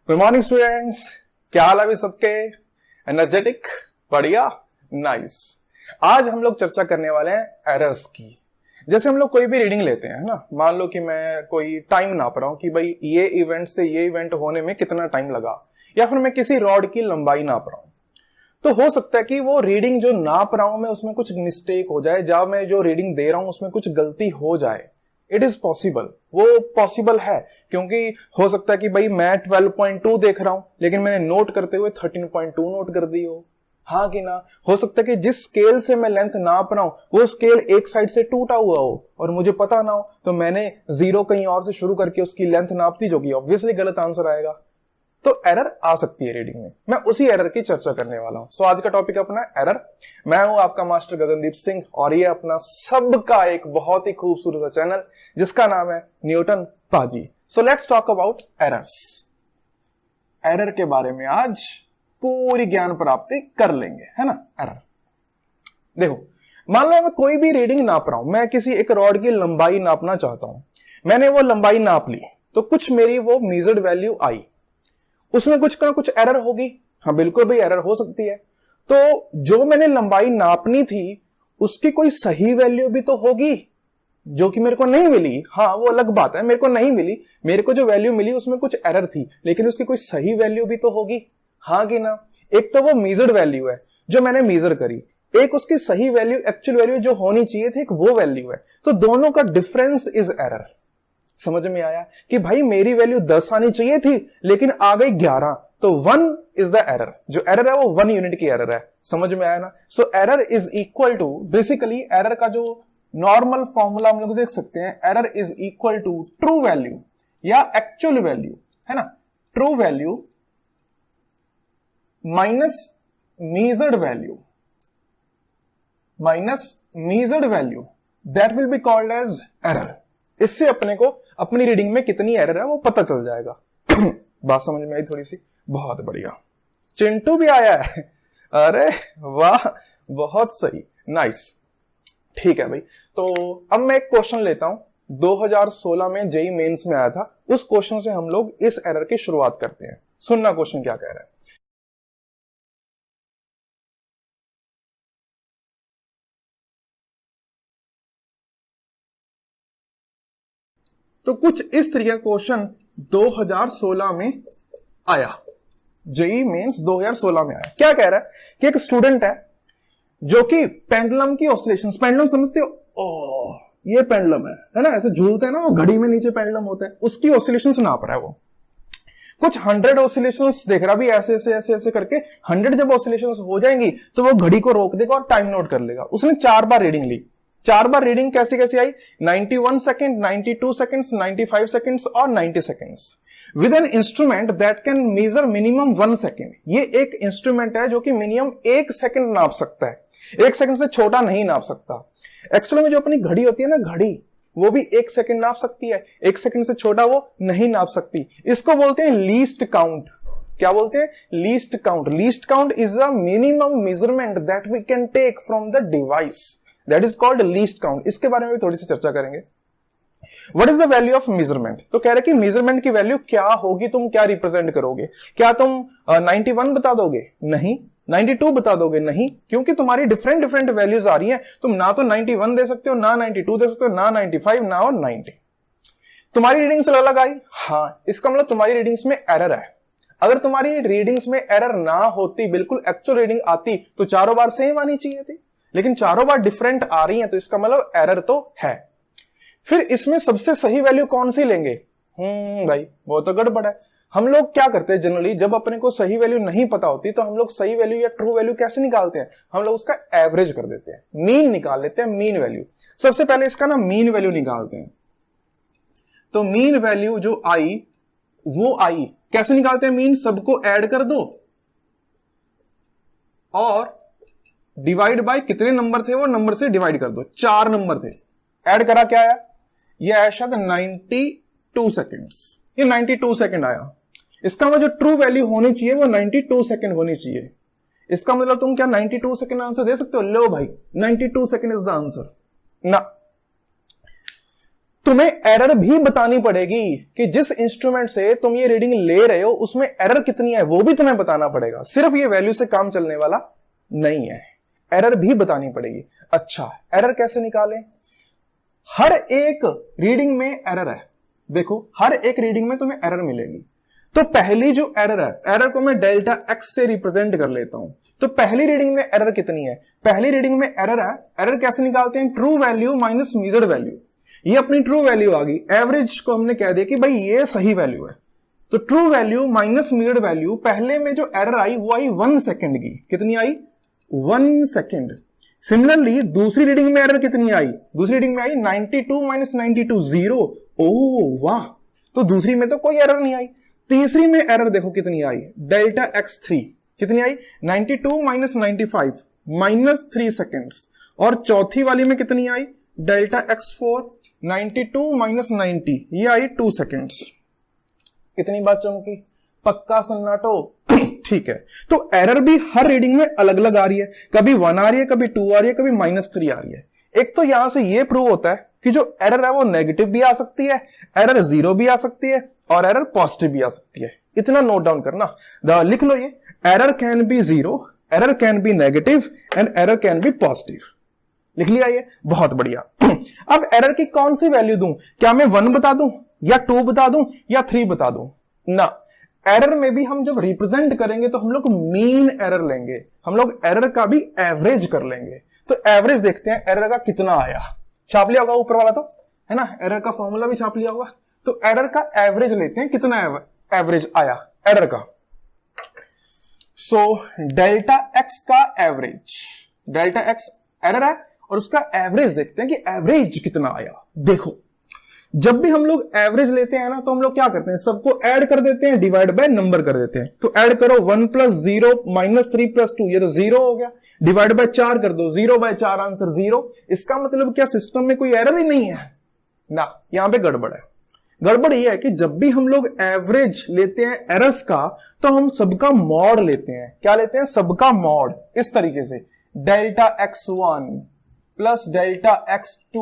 Good morning students, क्या हाल है अभी सबके? एनर्जेटिक, बढ़िया, नाइस। आज हम लोग चर्चा करने वाले हैं एरर्स की। जैसे हम लोग कोई भी रीडिंग लेते हैं ना, मान लो कि मैं कोई टाइम नाप रहा हूं कि भाई ये इवेंट से ये इवेंट होने में कितना टाइम लगा, या फिर मैं किसी रॉड की लंबाई नाप रहा हूं, तो हो सकता है कि वो रीडिंग जो नाप रहा हूं मैं उसमें कुछ मिस्टेक हो जाए, जब मैं जो रीडिंग दे रहा हूं उसमें कुछ गलती हो जाए। इट इज पॉसिबल, वो पॉसिबल है, क्योंकि हो सकता है कि भाई मैं 12.2 देख रहा हूं लेकिन मैंने नोट करते हुए 13.2 नोट कर दी हो। हाँ कि ना? हो सकता है कि जिस स्केल से मैं लेंथ नाप रहा हूं वो स्केल एक साइड से टूटा हुआ हो और मुझे पता ना हो, तो मैंने जीरो कहीं और से शुरू करके उसकी लेंथ नाप दी, जो कि ऑब्वियसली गलत आंसर आएगा। तो एरर आ सकती है रीडिंग में, मैं उसी एरर की चर्चा करने वाला हूं। सो आज का टॉपिक अपना एरर। मैं हूं आपका मास्टर गगनदीप सिंह और ये अपना सबका एक बहुत ही खूबसूरत सा चैनल जिसका नाम है न्यूटन पाजी। So let's talk about errors. Error के बारे में आज पूरी ज्ञान प्राप्ति कर लेंगे, है ना। एरर देखो, मान लो मैं कोई भी रीडिंग नाप रहा हूं, मैं किसी एक रॉड की लंबाई नापना चाहता हूं, मैंने वो लंबाई नाप ली, तो कुछ मेरी वो मेजर्ड वैल्यू आई, उसमें कुछ ना कुछ एरर होगी। हाँ बिल्कुल भाई, एरर हो सकती है। तो जो मैंने लंबाई नापनी थी उसकी कोई सही वैल्यू भी तो होगी, जो कि मेरे को नहीं मिली। हाँ वो अलग बात है, मेरे को नहीं मिली, मेरे को जो वैल्यू मिली उसमें कुछ एरर थी, लेकिन उसकी कोई सही वैल्यू भी तो होगी। हाँ कि ना? एक तो वो मेजर्ड वैल्यू है जो मैंने मेजर करी, एक उसकी सही वैल्यू, एक्चुअल वैल्यू जो होनी चाहिए थी, एक वो वैल्यू है। तो दोनों का डिफरेंस इज एरर। समझ में आया कि भाई मेरी वैल्यू 10 आनी चाहिए थी लेकिन आ गई 11, तो 1 इज द एरर। जो एरर है वो 1 यूनिट की एरर है। समझ में आया ना? So error is equal to, basically error का जो नॉर्मल फॉर्मूला हम लोग देख सकते हैं, error is equal to true value या एक्चुअल वैल्यू, है ना। True value minus measured value, minus measured value, that will be called as error. इससे अपने को अपनी रीडिंग में कितनी एरर है वो पता चल जाएगा। बात समझ में आई थोड़ी सी? बहुत बढ़िया, चिंटू भी आया है, अरे वाह, बहुत सही, नाइस। ठीक है भाई, तो अब मैं एक क्वेश्चन लेता हूं, 2016 में जेईई मेंस में आया था, उस क्वेश्चन से हम लोग इस एरर की शुरुआत करते हैं। सुनना क्वेश्चन क्या कह रहा है। तो कुछ इस तरीके का क्वेश्चन 2016 में आया, जेईई मेंस 2016 में आया। क्या कह रहा है कि एक स्टूडेंट है जो कि पेंडुलम की ऑसिलेशंस, पेंडुलम समझते हो? ओह, ये पेंडुलम है ना, ऐसे झूलते हैं ना वो, घड़ी में नीचे पेंडुलम होता है, उसकी ऑसिलेशंस नाप रहा है वो। कुछ 100 ऑसिलेशंस देख रहा भी, ऐसे ऐसे ऐसे ऐसे करके 100 जब ऑसिलेशंस हो जाएंगी तो वो घड़ी को रोक देगा और टाइम नोट कर लेगा। उसने 4 बार रीडिंग ली। 4 बार रीडिंग कैसी कैसी आई? 91 सेकेंड, 92 सेकेंड्स, 95 सेकेंड्स और 90 seconds with an instrument that can measure minimum 1 second. ये एक इंस्ट्रूमेंट है जो कि मिनिमम 1 सेकेंड नाप सकता है, 1 सेकेंड से छोटा नहीं नाप सकता। एक्चुअली में जो अपनी घड़ी होती है ना, घड़ी, वो भी 1 सेकेंड नाप सकती है, 1 सेकेंड से छोटा वो नहीं नाप सकती। इसको बोलते हैं लीस्ट काउंट। क्या बोलते हैं? Least count. Least count is the minimum measurement that we can take from the device, that is called least count. इसके बारे में भी थोड़ी सी चर्चा करेंगे। What is the value of measurement? तो कह रहे कि मेजरमेंट की वैल्यू क्या होगी, तुम क्या रिप्रेजेंट करोगे? क्या तुम 91 बता दोगे? नहीं। 92 बता दोगे? नहीं, क्योंकि तुम्हारी डिफरेंट डिफरेंट वैल्यूज आ रही हैं। तुम ना तो 91 दे सकते हो, ना 92 दे सकते हो, ना 95, ना और 90। तुम्हारी रीडिंग्स अलग आई। हाँ, इसका मतलब तुम्हारी रीडिंग्स में एरर है। अगर तुम्हारी रीडिंग्स में एरर ना होती, बिल्कुल एक्चुअल रीडिंग आती, तो चारों बार सेम आनी चाहिए थी, लेकिन चारों बार डिफरेंट आ रही है, तो इसका मतलब एरर तो है। फिर इसमें सबसे सही वैल्यू कौन सी लेंगे? भाई वो तो गड़बड़ है। हम लोग क्या करते हैं जनरली, जब अपने को सही वैल्यू नहीं पता होती तो हम लोग सही वैल्यू या ट्रू वैल्यू कैसे निकालते हैं? हम लोग उसका एवरेज कर देते हैं, मीन निकाल लेते हैं, मीन वैल्यू। सबसे पहले इसका ना मीन वैल्यू निकालते हैं। तो मीन वैल्यू जो आई वो आई, कैसे निकालते हैं मीन? सबको ऐड कर दो और डिवाइड बाय कितने नंबर थे वो नंबर से डिवाइड कर दो। 4 नंबर थे, ऐड करा, क्या आया? ये आया शायद 92 सेकेंड्स। ये 92 सेकेंड आया। इसका मतलब जो ट्रू वैल्यू होनी चाहिए वो 92 सेकेंड होनी चाहिए। इसका मतलब तुम क्या 92 सेकेंड आंसर दे सकते हो? लो भाई, 92 सेकेंड इज द आंसर ना। तुम्हें एरर भी बतानी पड़ेगी कि जिस इंस्ट्रूमेंट से तुम ये रीडिंग ले रहे हो उसमें एरर कितनी है वो भी तुम्हें बताना पड़ेगा। सिर्फ ये वैल्यू से काम चलने वाला नहीं है, एरर भी बतानी पड़ेगी। अच्छा, एरर कैसे निकालें? हर एक रीडिंग में एरर है। देखो, हर एक रीडिंग में तुम्हें एरर मिलेगी। तो पहली जो एरर है, एरर को मैं डेल्टा एक्स से रिप्रेजेंट कर लेता हूं। तो पहली रीडिंग में एरर कितनी है? पहली रीडिंग में एरर है, एरर कैसे निकालते हैं? True value minus measured value. ये अपनी ट्रू वैल्यू आ गई, एवरेज को हमने कह दिया कि भाई ये सही वैल्यू है। तो true value minus measured value, पहले में जो एरर आई वो आई 1 सेकेंड की। कितनी आई? 1 सेकेंड। सिमिलरली दूसरी रीडिंग में एरर कितनी आई? दूसरी रीडिंग में आई 92 माइनस 92, 0। ओ वाह, तो दूसरी में तो कोई एरर नहीं आई। तीसरी में एरर देखो कितनी आई, डेल्टा x3 कितनी आई? 92 माइनस 95 माइनस 3 सेकेंड्स। और चौथी वाली में कितनी आई? डेल्टा x4 92 माइनस 90, ये आई 2 सेकेंड्स। इतनी बात चमकी? पक्का सन्नाटो? ठीक है। तो एरर भी हर रीडिंग में अलग अलग आ रही है, कभी 1 आ रही है, कभी 2 आ रही है, कभी -3 आ रही है। एक तो यहां से ये प्रूव होता है कि जो एरर है वो नेगेटिव भी आ सकती है, एरर 0 भी आ सकती है और एरर पॉजिटिव भी आ सकती है। इतना नोट डाउन करना, लिख लो ये, error can be 0, error can be negative and error can be positive. लिख लिया ये? बहुत बढ़िया। अब एरर की कौन सी वैल्यू दूं? क्या मैं 1 बता दूं या 2 बता दूं या 3 बता दूं? ना, एरर में भी हम जब रिप्रेजेंट करेंगे तो हम लोग मीन एरर लेंगे, हम लोग एरर का भी एवरेज कर लेंगे। तो एवरेज देखते हैं एरर का कितना आया। छाप लिया होगा ऊपर वाला तो, है ना, एरर का फॉर्मूला भी छाप लिया होगा। तो एरर का एवरेज लेते हैं, कितना एवरेज आया एरर का। सो डेल्टा एक्स का एवरेज, डेल्टा एक्स एरर है और उसका एवरेज देखते हैं कि एवरेज कितना आया। देखो, जब भी हम लोग एवरेज लेते हैं ना तो हम लोग क्या करते हैं, सबको ऐड कर देते हैं, डिवाइड बाय नंबर कर देते हैं। तो ऐड करो 1 प्लस 0 माइनस 3 प्लस 2, ये तो 0 हो गया। डिवाइड बाय 4 कर दो, 0 बाय 4 आंसर 0। इसका मतलब क्या सिस्टम में कोई एरर ही नहीं है ना, यहां पे गड़बड़ है। गड़बड़ ये है कि जब भी हम लोग एवरेज लेते हैं एरर्स का तो हम सबका मॉड लेते हैं। क्या लेते हैं? सबका मॉड। इस तरीके से delta x1 plus delta x2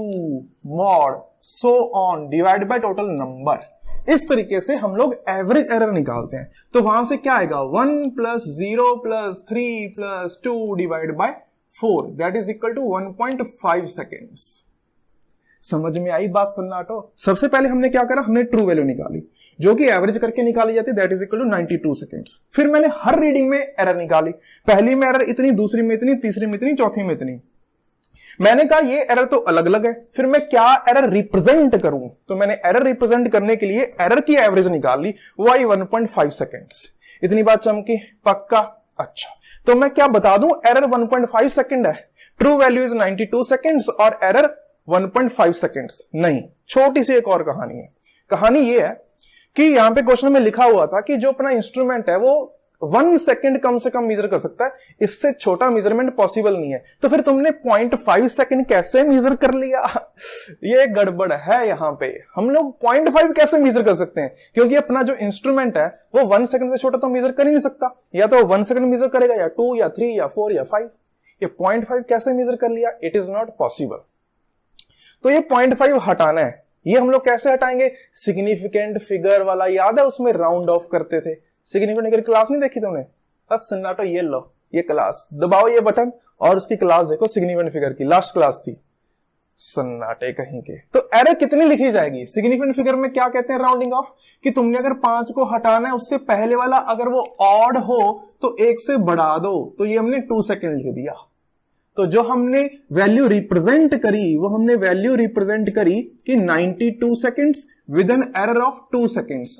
mod so on divide by total number. इस तरीके से हम लोग एवरेज एरर निकालते हैं। तो वहां से क्या आएगा? 1 plus 0 plus 3 plus 2 divide by 4 that is equal to 1.5 seconds. समझ में आई बात सन्नाटो? सबसे पहले हमने क्या करा, हमने ट्रू वैल्यू निकाली जो कि एवरेज करके निकाली जाती है, that is equal to 92 seconds. फिर मैंने हर रीडिंग में एरर निकाली, पहली में एरर इतनी, दूसरी में इतनी, तीसरी में इतनी, चौथी में इतनी। मैंने कहा ये एरर तो अलग अलग है, फिर मैं क्या एरर रिप्रेजेंट करूं? तो मैंने एरर रिप्रेजेंट करने के लिए एरर की एवरेज निकाल ली, वो आई 1.5 सेकेंड्स। इतनी बात चमकी? पक्का? अच्छा, तो मैं क्या बता दूं, एरर 1.5 सेकेंड है, ट्रू वैल्यू इज 92 सेकेंड्स और एरर 1.5 सेकेंड्स। नहीं, छोटी सी एक और कहानी है। कहानी ये है कि यहां पे क्वेश्चन में लिखा हुआ था कि जो अपना इंस्ट्रूमेंट है वो 1 सेकेंड कम से कम मेजर कर सकता है, इससे छोटा मेजरमेंट पॉसिबल नहीं है। तो फिर तुमने 0.5 सेकेंड कैसे मेजर कर लिया? ये गड़बड़ है। यहां पे हम लोग 0.5 कैसे मेजर कर सकते हैं? क्योंकि अपना जो इंस्ट्रूमेंट है वो 1 सेकेंड से छोटा तो मेजर कर ही नहीं सकता। या तो 1 सेकेंड मेजर करेगा, या 2 या 3 या 4 या 5। ये 0.5 कैसे मेजर कर लिया? It is not possible. तो ये 0.5 हटाना है। ये हम लोग कैसे हटाएंगे? सिग्निफिकेंट फिगर वाला याद है, उसमें राउंड ऑफ करते थे। सिग्निफिकेंट फिगर क्लास नहीं देखी तुमने? बस सन्नाटो, ये लो ये क्लास, दबाओ ये बटन और उसकी क्लास देखो, सिग्निफिकेंट फिगर की लास्ट क्लास थी। सन्नाटे कहीं के। तो एरर कितनी लिखी जाएगी? सिग्निफिकेंट फिगर में क्या कहते हैं? Rounding off. कि तुमने अगर 5 को हटाना है, उससे पहले वाला अगर वो ऑड हो तो 1 से बढ़ा दो। तो ये हमने 2 सेकेंड लिख दिया। तो जो हमने वैल्यू रिप्रेजेंट करी वो हमने वैल्यू रिप्रेजेंट करी कि 92 seconds with an error of 2 seconds.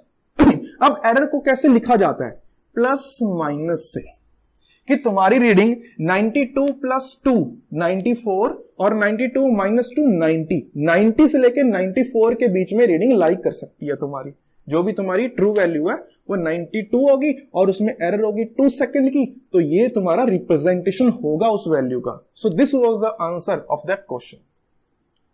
अब एरर को कैसे लिखा जाता है? प्लस माइनस से। कि तुम्हारी रीडिंग 92 प्लस 2 94 और 92 माइनस 2 90 से लेकर 94 के बीच में रीडिंग लाई कर सकती है तुम्हारी। जो भी तुम्हारी ट्रू वैल्यू है वो 92 होगी और उसमें एरर होगी 2 सेकंड की। तो ये तुम्हारा रिप्रेजेंटेशन होगा उस वैल्यू का। So this was the answer of that question.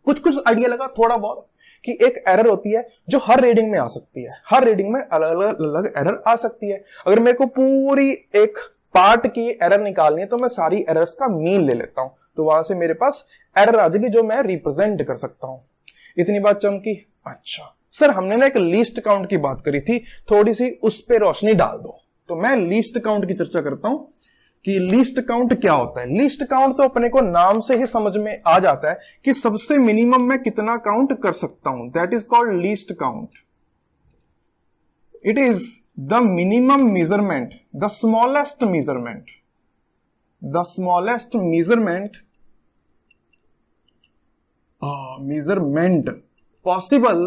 कुछ आइडिया लगा थोड़ा बहुत कि एक एरर होती है जो हर रीडिंग में आ सकती है। हर रीडिंग में अलग अलग एरर आ सकती है। अगर मेरे को पूरी एक पार्ट की एरर निकालनी है तो मैं सारी एरर्स का मीन ले लेता हूं, तो वहां से मेरे पास एरर आ जाएगी जो मैं रिप्रेजेंट कर सकता हूं। इतनी बात चमकी। अच्छा सर, हमने ना एक लीस्ट काउंट की बात करी थी, थोड़ी सी उस पे रोशनी डाल दो। तो मैं लीस्ट काउंट की चर्चा करता हूं कि लीस्ट काउंट क्या होता है। लीस्ट काउंट तो अपने को नाम से ही समझ में आ जाता है कि सबसे मिनिमम मैं कितना काउंट कर सकता हूं। That is called least count. It is the minimum measurement, the smallest measurement, the smallest measurement measurement possible,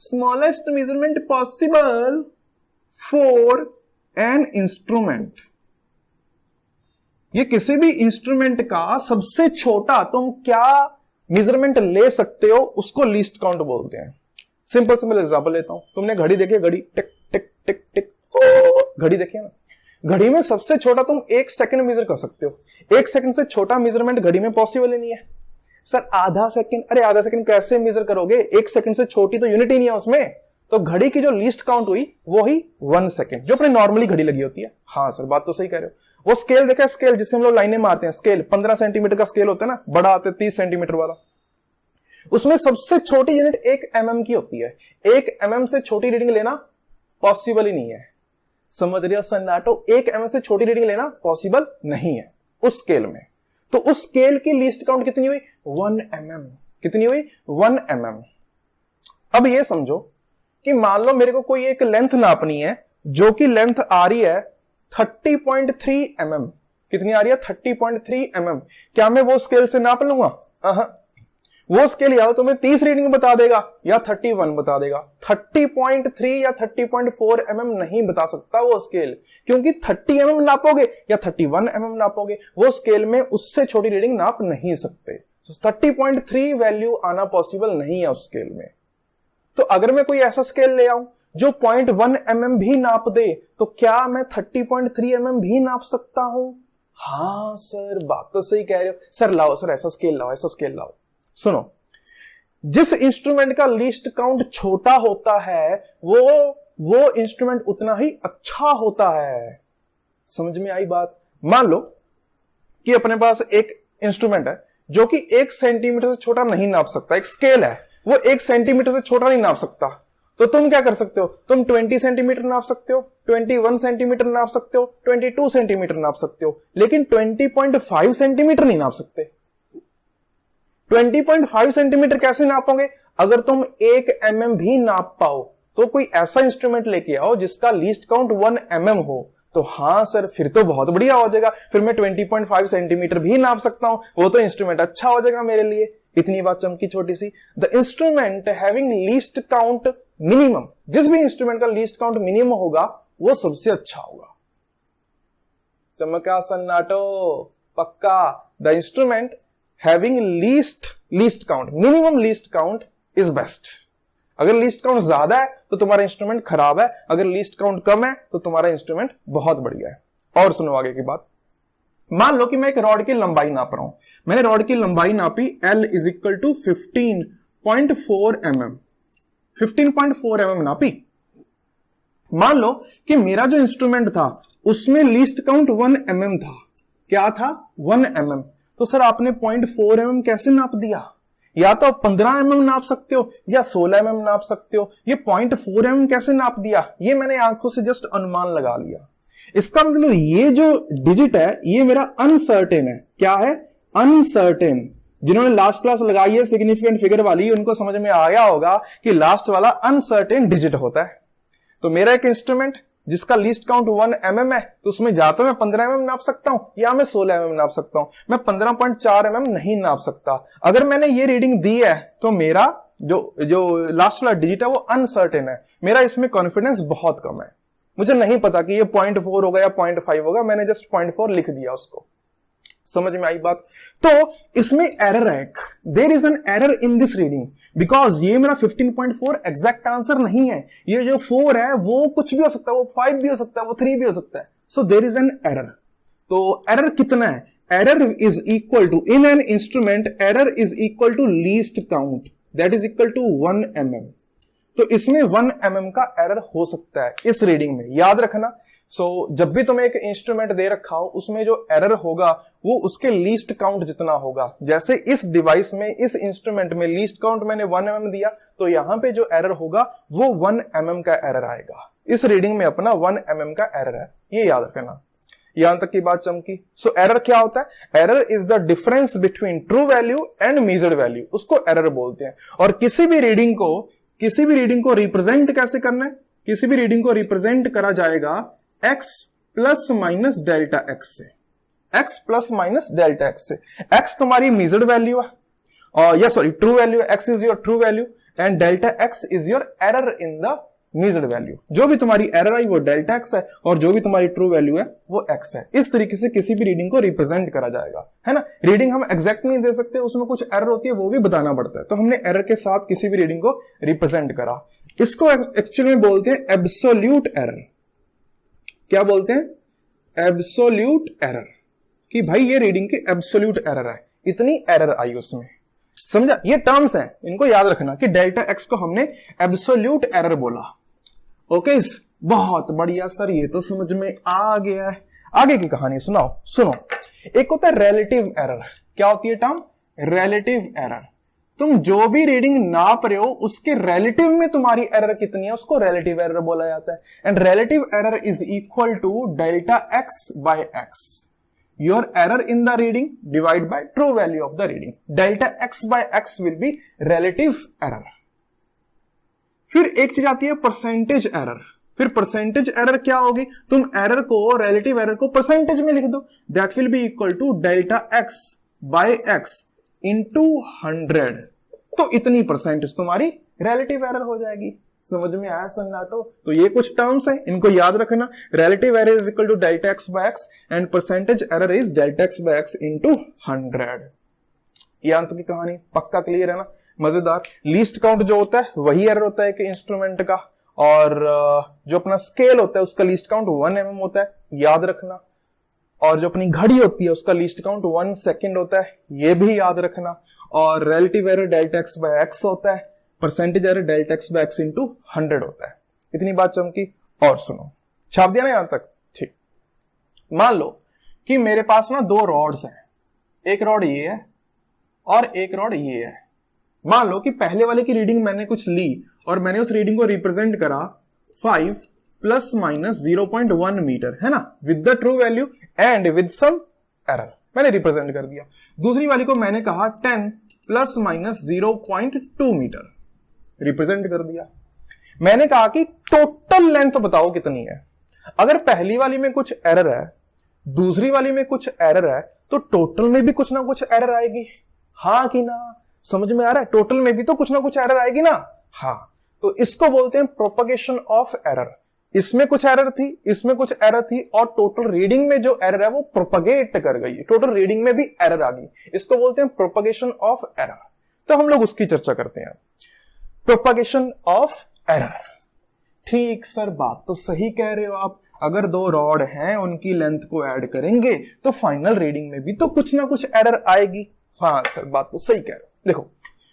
smallest measurement possible for an instrument। ये किसी भी इंस्ट्रूमेंट का सबसे छोटा तुम क्या मेजरमेंट ले सकते हो उसको लीस्ट काउंट बोलते हैं। सिंपल सिंपल एग्जांपल लेता हूं। तुमने घड़ी देखी है, घड़ी टिक टिक टिक टिक, घड़ी देखी है ना। घड़ी में सबसे छोटा तुम 1 सेकंड मेजर कर सकते हो। 1 सेकंड से छोटा मेजरमेंट घड़ी में पॉसिबल ही नहीं है। सर आधा सेकंड, अरे आधा सेकंड कैसे मेजर करोगे? 1 सेकंड से छोटी तो यूनिट ही नहीं है उसमें। तो घड़ी की जो लीस्ट काउंट हुई वो ही 1 सेकंड, जो अपने नॉर्मली घड़ी लगी होती है। हाँ सर, बात तो सही कह रहे हो। वो स्केल देखा, स्केल जिससे हम लोग लाइनें मारते हैं, स्केल 15 सेंटीमीटर का स्केल होता है ना, बड़ा आता है 30 सेंटीमीटर वाला। उसमें सबसे छोटी यूनिट 1 mm की होती है। 1 mm से छोटी रीडिंग लेना पॉसिबल ही नहीं है। समझ रहे हो सन्नाटो? 1 mm से छोटी रीडिंग लेना पॉसिबल नहीं है उस स्केल में। तो उस स्केल की लीस्ट काउंट कितनी हुई? 1 mm। कितनी हुई? 1 mm। अब ये समझो कि मान लो मेरे को कोई एक लेंथ नापनी है, जो कि लेंथ आ रही है 30.3 mm। कितनी आ रही है? 30.3 mm। क्या मैं वो स्केल से नाप लूंगा? वो स्केल या तो तुम्हें 30 रीडिंग बता देगा या 31 बता देगा। 30.3 या 30.4 mm नहीं बता सकता वो स्केल, क्योंकि 30 mm नापोगे या 31 mm नापोगे, वो स्केल में उससे छोटी रीडिंग नाप नहीं सकते। 30.3 वैल्यू आना पॉसिबल नहीं है उस स्केल में। तो अगर मैं कोई ऐसा स्केल ले आऊं जो 0.1 mm भी नाप दे, तो क्या मैं 30.3 mm भी नाप सकता हूं? हाँ सर, बात तो सही कह रहे हो। सर लाओ, सर ऐसा स्केल लाओ, ऐसा स्केल लाओ। सुनो, जिस इंस्ट्रूमेंट का लीस्ट काउंट छोटा होता है वो इंस्ट्रूमेंट उतना ही अच्छा होता है। समझ में आई बात? मान लो कि अपने पास एक इंस्ट्रूमेंट है जो कि 1 सेंटीमीटर से छोटा नहीं नाप सकता। एक स्केल है, वो 1 सेंटीमीटर से छोटा नहीं नाप सकता। तो तुम क्या कर सकते हो? तुम 20 सेंटीमीटर नाप सकते हो, 21 सेंटीमीटर नाप सकते हो, 22 सेंटीमीटर नाप सकते हो, लेकिन 20.5 सेंटीमीटर नहीं नाप सकते। 20.5 सेंटीमीटर कैसे नापोगे? अगर तुम 1 mm भी नाप पाओ तो कोई ऐसा इंस्ट्रूमेंट लेके आओ जिसका लीस्ट काउंट 1 mm हो। तो हाँ सर, फिर तो बहुत बढ़िया हो जाएगा। फिर मैं 20.5 सेंटीमीटर भी नाप सकता हूं, वो तो इंस्ट्रूमेंट अच्छा हो जाएगा मेरे लिए। इतनी बात चमकी छोटी सी। The instrument having least count minimum, जिस भी इंस्ट्रूमेंट का लीस्ट काउंट मिनिमम होगा वो सबसे अच्छा होगा। चमका सन्नाटो पक्का। The instrument having least count, minimum least count is best। अगर लीस्ट काउंट ज्यादा है तो तुम्हारा इंस्ट्रूमेंट खराब है, अगर लीस्ट काउंट कम है तो तुम्हारा इंस्ट्रूमेंट बहुत बढ़िया है। और सुनो आगे की बात। मान लो कि मैं एक रॉड की लंबाई नाप रहा हूं। मैंने रॉड की लंबाई नापी, L = 15.4 mm। 15.4 mm नापी। मान लो कि मेरा जो इंस्ट्रूमेंट था उसमें लीस्ट काउंट 1 mm था। क्या था? 1 mm। तो सर आपने 0.4 mm कैसे नाप दिया? या तो 15 mm नाप सकते हो या 16 mm नाप सकते हो। ये 0.4 mm कैसे नाप दिया? ये मैंने आंखों से जस्ट अनुमान लगा लिया। इसका मतलब ये जो डिजिट है ये मेरा अनसर्टेन है। क्या है? अनसर्टेन। जिन्होंने लास्ट क्लास लगाई है सिग्निफिकेंट फिगर वाली, उनको समझ में आया होगा कि लास्ट वाला अनसर्टेन डिजिट होता है। तो मेरा एक इंस्ट्रूमेंट जिसका लीस्ट काउंट 1 mm है, तो उसमें या तो मैं 15 mm नाप सकता हूं या मैं 16 mm नाप सकता हूं। मैं 15.4 mm नहीं नाप सकता। अगर मैंने ये रीडिंग दी है तो मेरा जो लास्ट वाला डिजिट है वो अनसर्टेन है। मेरा इसमें कॉन्फिडेंस बहुत कम है। मुझे नहीं पता कि ये 0.4 होगा या 0.5 होगा, मैंने जस्ट 0.4 लिख दिया उसको। समझ में आई बात? तो इसमें एरर है, there is an error in this reading, because ये मेरा 15.4 एग्जैक्ट आंसर नहीं है। ये जो 4 है वो कुछ भी हो सकता है, वो 5 भी हो सकता है, वो 3 भी हो सकता है। So there is an error. तो एरर कितना है? Error is equal to, in an instrument error is equal to least count, that is equal to 1 mm। तो इसमें 1 mm का एरर हो सकता है इस रीडिंग में, याद रखना। जब भी तुम्हें एक इंस्ट्रूमेंट दे रखा हो उसमें जो एरर होगा वो उसके लीस्ट काउंट जितना होगा। जैसे इस डिवाइस में, इस इंस्ट्रूमेंट में लीस्ट काउंट मैंने 1 mm दिया, तो यहां पे जो एरर होगा वो 1 mm का एरर आएगा। इस रीडिंग में अपना 1 mm का एरर है, ये याद रखना। यहां तक की बात चमकी। एरर क्या होता है? Error is the difference between true value and measured value, उसको एरर बोलते हैं। और किसी भी रीडिंग को रिप्रेजेंट कैसे करना है? किसी भी रीडिंग को रिप्रेजेंट करा जाएगा x plus minus delta x से, x plus minus delta x से। x तुम्हारी मेजर्ड वैल्यू है, और sorry true value, x is your true value and delta x is your error in the measured value. जो भी तुम्हारी error आई वो delta x है और जो भी तुम्हारी ट्रू वैल्यू है वो x है। इस तरीके से किसी भी रीडिंग को रिप्रेजेंट करा जाएगा, है ना। रीडिंग हम एग्जैक्ट नहीं दे सकते, उसमें कुछ एरर होती है, वो भी बताना पड़ता है। तो हमने एरर के साथ किसी भी रीडिंग को रिप्रेजेंट करा। इसको एक्चुअली में बोलते हैं एब्सोल्यूट एरर। क्या बोलते हैं? एब्सोल्यूट एरर, कि भाई ये रीडिंग की एब्सोल्यूट एरर है, इतनी एरर आई उसमें। समझा? ये टर्म्स हैं, इनको याद रखना कि डेल्टा x को हमने एब्सोल्यूट एरर बोला। ओके, बहुत बढ़िया सर, ये तो समझ में आ गया है। आगे की कहानी सुनाओ। सुनो, एक होता है रिलेटिव एरर। क्या होती है टर्म? Relative error. तुम जो भी रीडिंग नाप रहे हो उसके रिलेटिव में तुम्हारी एरर कितनी है, उसको रिलेटिव एरर बोला जाता है। And relative error is equal to delta x by x, your error in the reading divide by true value of the reading. Delta x by x will be relative error. फिर एक चीज आती है percentage error. फिर percentage error क्या होगी? तुम error को, रिलेटिव एरर को परसेंटेज में लिख दो। That will be equal to delta x by x into 100। तो इतनी परसेंटेज तुम्हारी रिलेटिव एरर हो जाएगी। समझ में आया सन्नाटो? तो ये कुछ टर्म्स हैं, इनको याद रखना। Relative error is equal to delta x by x and percentage error is delta x by x into 100। ये अंत की कहानी पक्का क्लियर है ना? मजेदार। लीस्ट काउंट जो होता है वही एरर होता है कि इंस्ट्रूमेंट का, और जो अपना स्केल होता है उसका लीस्ट काउंट 1 mm होता है, याद रखना। और जो अपनी घड़ी होती है उसका लीस्ट काउंट 1 सेकेंड होता है, ये भी याद रखना। और relative error delta x by x होता है, percentage error delta x by x into 100 होता है। इतनी बात चमकी। और सुनो, छाप दिया ना यहां तक? ठीक। मान लो कि मेरे पास ना 2 रॉड्स हैं, एक रॉड ये है और एक रॉड ये है। मान लो कि पहले वाले की रीडिंग मैंने कुछ ली और मैंने उस रीडिंग को रिप्रेजेंट करा 5 प्लस माइनस 0.1 मीटर, है ना, with the true value and with some error, मैंने रिप्रेजेंट कर दिया। दूसरी वाली को मैंने कहा 10 प्लस माइनस 0.2 मीटर, रिप्रेजेंट कर दिया। मैंने कहा कि टोटल लेंथ बताओ कितनी है। अगर पहली वाली में कुछ एरर है, दूसरी वाली में कुछ एरर है, तो टोटल में भी कुछ ना कुछ एरर आएगी, हाँ कि ना? समझ में आ रहा है? टोटल में भी तो कुछ ना कुछ एरर आएगी ना। हाँ, तो इसको बोलते हैं प्रोपगेशन ऑफ एरर। इसमें कुछ एरर थी, इसमें कुछ एरर थी, और टोटल रीडिंग में जो एरर है वो प्रोपगेट कर गई, टोटल रीडिंग में भी एरर आ गई। इसको बोलते हैं प्रोपगेशन ऑफ एरर। तो हम लोग उसकी चर्चा करते हैं, प्रोपगेशन ऑफ एरर। ठीक सर, बात तो सही कह रहे हो आप। अगर 2 रॉड हैं, उनकी लेंथ को ऐड करेंगे तो फाइनल रीडिंग में भी तो कुछ ना कुछ एरर आएगी। हाँ सर, बात तो सही कह रहे हो। लिखो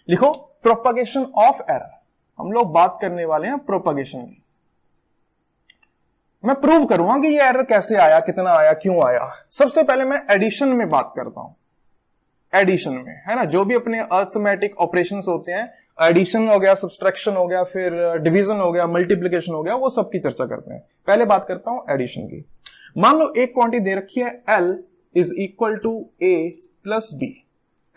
लिखो, प्रोपगेशन ऑफ एरर। हम लोग बात करने वाले हैं प्रोपगेशन की। मैं प्रूव करूंगा कि ये एरर कैसे आया, कितना आया, क्यों आया। सबसे पहले मैं एडिशन में बात करता हूं। एडिशन में, है ना, जो भी अपने अरिथमेटिक ऑपरेशंस होते हैं, एडिशन हो गया, सब्सट्रैक्शन हो गया, फिर डिवीजन हो गया, मल्टीप्लिकेशन हो गया, वो सब की चर्चा करते हैं। पहले बात करता हूं एडिशन की। मान लो एक क्वांटिटी दे रखी है L is equal to A plus B।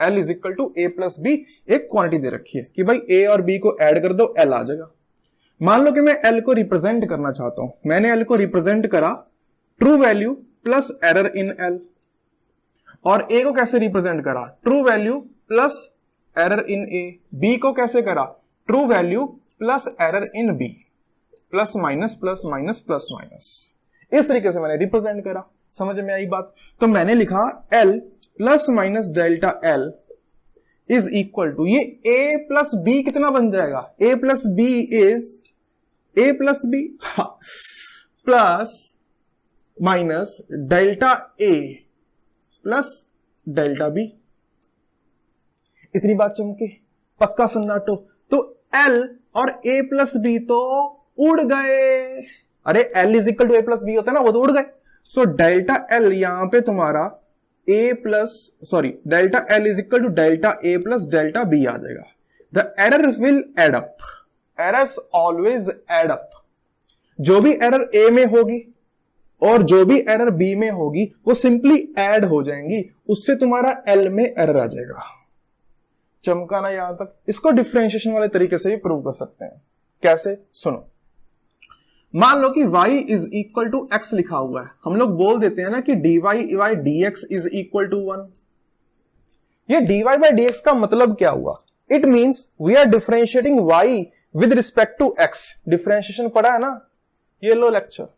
L is equal to A plus B एक क्वांटिटी दे रखी है कि भाई A और B को ऐड कर दो, L आ जाएगा। मान लो कि मैं L को रिप्रेजेंट करना चाहता हूं। मैंने L को रिप्रेजेंट करा true value plus error in L, और A को कैसे रिप्रेजेंट करा? True value plus error in A। B को कैसे करा? True value plus error in B, plus minus plus minus plus minus. इस तरीके से मैंने रिप्रेजेंट करा। समझ में आई बात? तो मैंने लिखा L plus minus delta L is equal to, ये A प्लस B कितना बन जाएगा? A plus B is A plus B plus minus delta A plus delta B। इतनी बात चमके? पक्का सन्नाटो? तो L और A प्लस बी तो उड़ गए। अरे L is equal to A plus B होता है ना, वो तो उड़ गए। सो डेल्टा L यहां पे तुम्हारा delta L is equal to delta A plus delta B आ जाएगा। The error will add up, errors always add up. जो भी एरर A में होगी और जो भी एरर B में होगी वो सिंपली ऐड हो जाएंगी, उससे तुम्हारा L में एरर आ जाएगा। चमका ना यहां तक। इसको डिफरेंशिएशन वाले तरीके से भी प्रूव कर सकते हैं। कैसे? सुनो, मान लो कि y is equal to x लिखा हुआ है, हम लोग बोल देते हैं ना कि dy by dx is equal to 1। ये dy बाई dx का मतलब क्या हुआ? It means we are differentiating y with respect to x। Differentiation पढ़ा है ना, ये लो लेक्चर।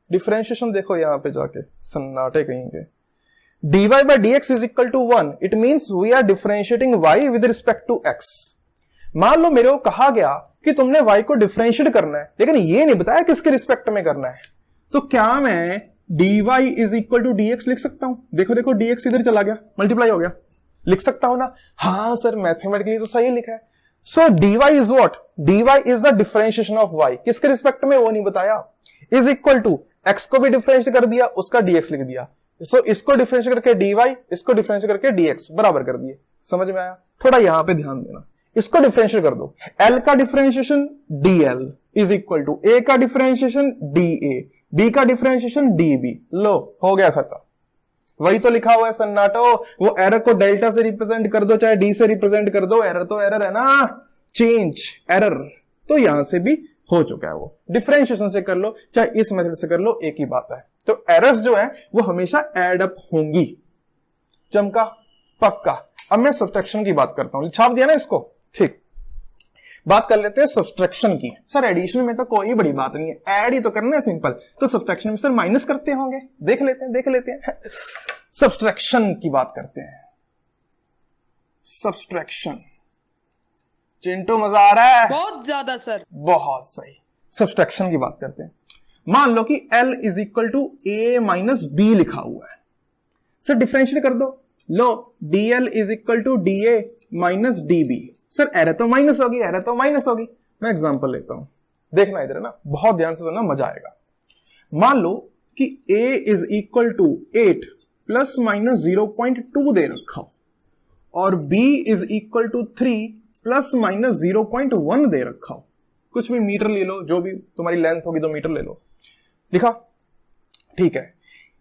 डिफरेंशिएशन देखो यहां पे जाके, सन्नाटे कहेंगे। dy by dx is equal to 1, it means we are differentiating y with respect to x। मान लो मेरे को कहा गया कि तुमने y को डिफरेंशिएट करना है, लेकिन ये नहीं बताया किसके रिस्पेक्ट में करना है। तो क्या मैं dy is equal to dx लिख सकता हूं? देखो देखो dx इधर चला गया, मल्टीप्लाई हो गया, लिख सकता हूं ना? हाँ सर, मैथमेटिकली तो सही लिखा है। सो dy is what? dy is the differentiation of y। किसके रिस्पेक्ट में वो नहीं बताया। इज इक्वल टू x को भी डिफरेंशिएट कर दिया, उसका dx लिख दिया। सो इसको डिफरेंशिएट करके dy, इसको डिफरेंशिएट करके dx बराबर कर दिए। समझ में आया? थोड़ा यहां पे ध्यान देना। इसको डिफरेंशिएट कर दो, l का differentiation dl is equal to a का डिफरेंशिएशन dA, b का डिफरेंशिएशन dB। लो हो गया खत्म। वही तो लिखा हुआ है सन्नाटो। वो एरर को डेल्टा से रिप्रेजेंट कर दो चाहे d से रिप्रेजेंट कर दो, एरर तो एरर है ना, चेंज एरर। तो यहां से भी हो चुका है, वो डिफरेंशिएशन से कर लो चाहे इस मेथड से कर लो, एक ही बात है। तो एरर्स जो है वो हमेशा एड अप होंगी। चमका? पक्का। अब मैं सब्ट्रैक्शन की बात करता हूं, छाप दिया ना इसको, ठीक। बात कर लेते हैं सब्ट्रैक्शन की। सर एडिशन में तो कोई बड़ी बात नहीं है, ऐड ही तो करना है सिंपल। तो सब्ट्रैक्शन में सर माइनस करते होंगे, देख लेते हैं। सब्ट्रैक्शन की बात करते हैं। सब्ट्रैक्शन, चिंटू मजा आ रहा है? बहुत ज्यादा सर। बहुत सही। सब्ट्रैक्शन की बात करते हैं। मान लो कि L is equal to A minus B लिखा हुआ है। सर डिफरेंशिएट कर दो। लो DL is equal to DA minus DB। Sir error तो माइनस होगी, एरर तो माइनस होगी। मैं एग्जांपल लेता हूं, देखना इधर है ना, बहुत ध्यान से सुनना, मजा आएगा। मान लो कि A is equal to 8 plus minus 0.2 दे रखा हो और B is equal to 3 plus minus 0.1 दे रखा हो। कुछ भी मीटर ले लो, जो भी तुम्हारी लेंथ होगी 2 मीटर ले लो। लिखा? ठीक है।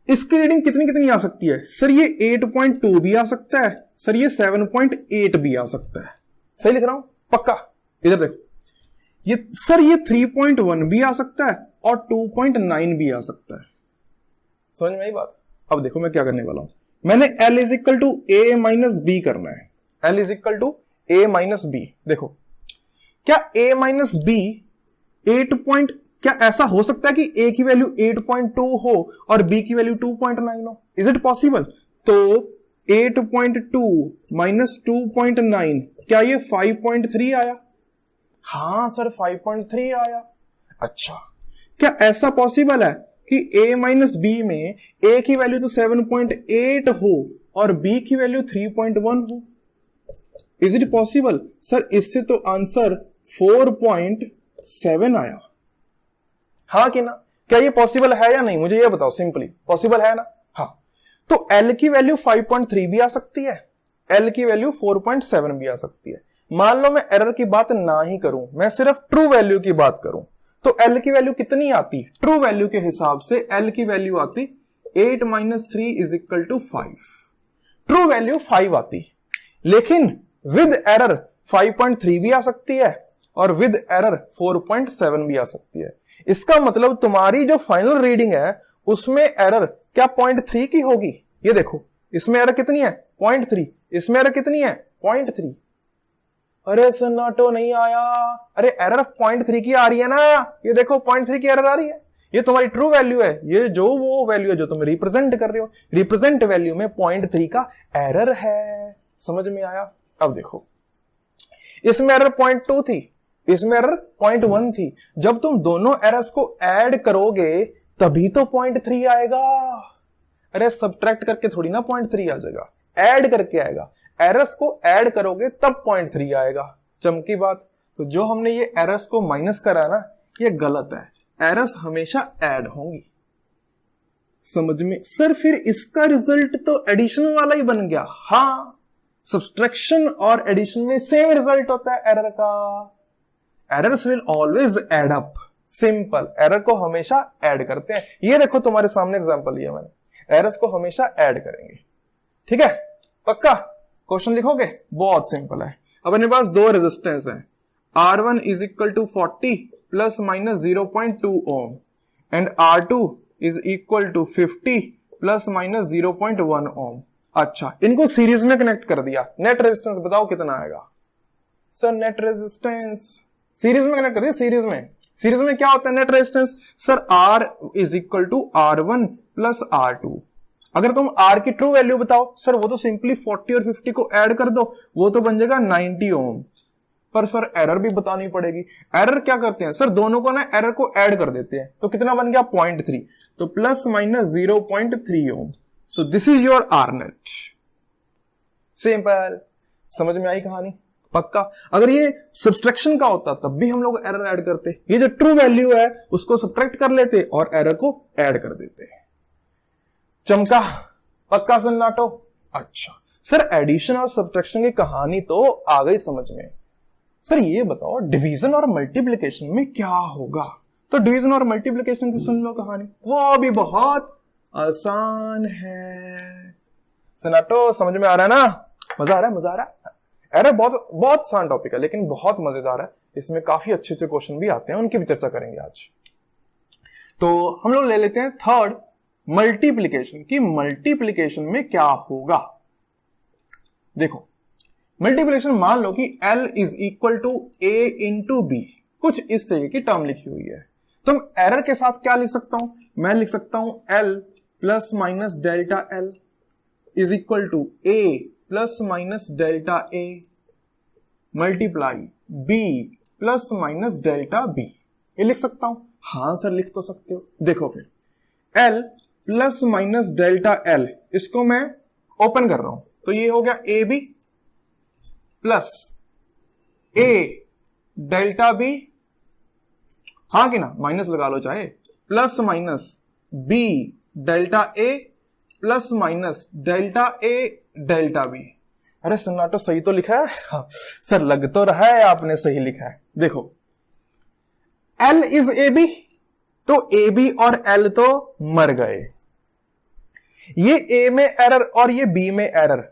इसकी रीडिंग कितनी कितनी आ सकती है? सर ये 8.2 भी आ सकता है, सर ये 7.8 भी आ सकता है। सही लिख रहा हूं? पक्का? इधर देखो, ये सर ये 3.1 भी आ सकता है और 2.9 भी आ सकता है। समझ में आई बात? अब देखो मैं क्या करने वाला हूं। मैंने L is equal to A minus B करना है। L is equal to A minus B. देखो, क्या A माइनस बी 8 क्या ऐसा हो सकता है कि A की वैल्यू 8.2 हो और B की वैल्यू 2.9 हो? Is it possible? तो 8.2 माइनस 2.9, क्या ये 5.3 आया? हाँ सर 5.3 आया। अच्छा, क्या ऐसा पॉसिबल है कि A माइनस बी में A की वैल्यू तो 7.8 हो और B की वैल्यू 3.1 हो? Is it possible? सर इससे तो आंसर 4.7 आया। हाँ कि ना? क्या ये पॉसिबल है या नहीं? मुझे ये बताओ सिंपली। पॉसिबल है ना? हाँ। तो L की वैल्यू 5.3 भी आ सकती है, L की वैल्यू 4.7 भी आ सकती है। मान लो मैं एरर की बात ना ही करूं, मैं सिर्फ ट्रू वैल्यू की बात करूं, तो L की वैल्यू कितनी आती? ट्रू वैल्यू के हिसाब से L की वैल्यू आती 8 minus 3 is equal to 5। True value 5 आती, लेकिन विद एरर 5.3 भी आ सकती है और विद एरर 4.7 भी आ सकती है। इसका मतलब तुम्हारी जो फाइनल रीडिंग है उसमें एरर क्या 0.3 की होगी? ये देखो, इसमें एरर कितनी है? 0.3। इसमें एरर कितनी है? 0.3। अरे सन्नाटो नहीं आया। अरे एरर 0.3 की आ रही है ना, ये देखो 0.3 की एरर आ रही है। ये तुम्हारी ट्रू वैल्यू है, ये जो वो वैल्यू है जो तुम रिप्रेजेंट कर रहे हो, रिप्रेजेंट वैल्यू में 0.3 का एरर है। समझ में आया? अब देखो, इसमें एरर 0.2 थी, इसमें एरर 0.1 थी। जब तुम दोनों एरर्स को ऐड करोगे तभी तो 0.3 आएगा। अरे सब्ट्रैक्ट करके थोड़ी ना 0.3 आ जाएगा, ऐड करके आएगा। एरर्स को ऐड करोगे तब 0.3 आएगा। चमकी बात? तो जो हमने ये एरर्स को माइनस करा ना, ये गलत है। एरर्स हमेशा ऐड होंगी। समझ में? सर फिर इसका रिजल्ट तो एडिशन वाला ही बन गया। हाँ, सब्सट्रैक्शन और एडिशन में सेम रिजल्ट होता है एरर का। Errors will always add up. Simple, error को हमेशा ऐड करते हैं। ये देखो तुम्हारे सामने एग्जांपल लिया मैंने, एरर्स को हमेशा ऐड करेंगे। ठीक है, पक्का? क्वेश्चन लिखोगे? बहुत सिंपल है। अब अपने पास दो रेजिस्टेंस है, R1 is equal to 40 plus minus 0.2 ohm and R2 is equal to 50 plus minus 0.1 ohm. अच्छा, इनको सीरीज में कनेक्ट कर दिया। नेट रेजिस्टेंस बताओ कितना आएगा? सर नेट रेजिस्टेंस सीरीज में कनेक्ट कर दिया। सीरीज में क्या होता है net resistance? Sir R is equal to R1 plus R2। अगर तुम R की ट्रू वैल्यू बताओ, सर वो तो सिंपली 40 और 50 को ऐड कर दो, वो तो बन जाएगा 90 ओम। पर सर एरर भी बतानी पड़ेगी। एरर क्या करते हैं सर? दोनों को ना एरर को ऐड कर देते हैं, तो कितना बन गया? 0.3। तो plus minus 0.3 ohm. So this is your R net. Simple, समझ में आई कहानी? पक्का? अगर ये सब्सट्रैक्शन का होता तब भी हम लोग एरर ऐड करते। ये जो ट्रू वैल्यू है उसको सब्ट्रैक्ट कर लेते और एरर को ऐड कर देते। चमका? पक्का सन्नाटो? अच्छा सर, एडिशन और सब्ट्रैक्शन की कहानी तो आ गई समझ में। सर ये बताओ डिवीजन और मल्टीप्लिकेशन में क्या होगा? तो डिवीजन और मल्टीप्लिकेशन की सुन लो कहानी, वो भी बहुत आसान है। सन्नाटो समझ में आ रहा है ना? मजा आ रहा है? मजा आ रहा है? अरे बहुत बहुत आसान टॉपिक है लेकिन बहुत मजेदार है। इसमें काफी अच्छे अच्छे क्वेश्चन भी आते हैं, उनकी भी चर्चा करेंगे आज। तो हम लोग ले लेते हैं थर्ड, मल्टीप्लिकेशन की। मल्टीप्लिकेशन में क्या होगा? देखो, मल्टीप्लिकेशन मान लो कि L is equal to A into B, कुछ इस तरीके की टर्म लिखी हुई है। तो मैं एरर के साथ क्या लिख सकता हूं? मैं लिख सकता हूं L plus minus delta L is equal to A plus minus delta A multiply B plus minus delta B। ये लिख सकता हूं? हाँ सर लिख तो सकते हो। देखो फिर L plus minus delta L, इसको मैं ओपन कर रहा हूं, तो ये हो गया AB plus A delta B, हाँ कि ना? माइनस लगा लो चाहे, plus minus B delta A plus minus delta A delta B। अरे सन्नाटो सही तो लिखा है? हाँ, सर लग तो रहा है आपने सही लिखा है। देखो L इज AB, तो AB और L तो मर गए। ये A में एरर और ये B में एरर,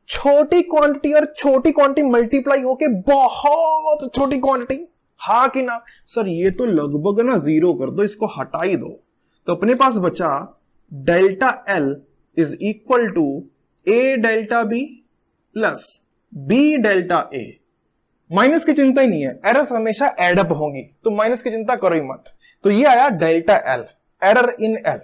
छोटी क्वांटिटी और छोटी क्वांटिटी मल्टीप्लाई होके बहुत छोटी क्वांटिटी, हाँ कि ना? सर ये तो लगभग ना जीरो कर दो, इसको हटा ही दो। तो अपने पास बचा delta L is equal to A delta B plus B delta A। Minus की चिंता ही नहीं है, एरर्स हमेशा एडअप होंगी, तो माइनस की चिंता करो ही मत। तो ये आया delta L, error in L।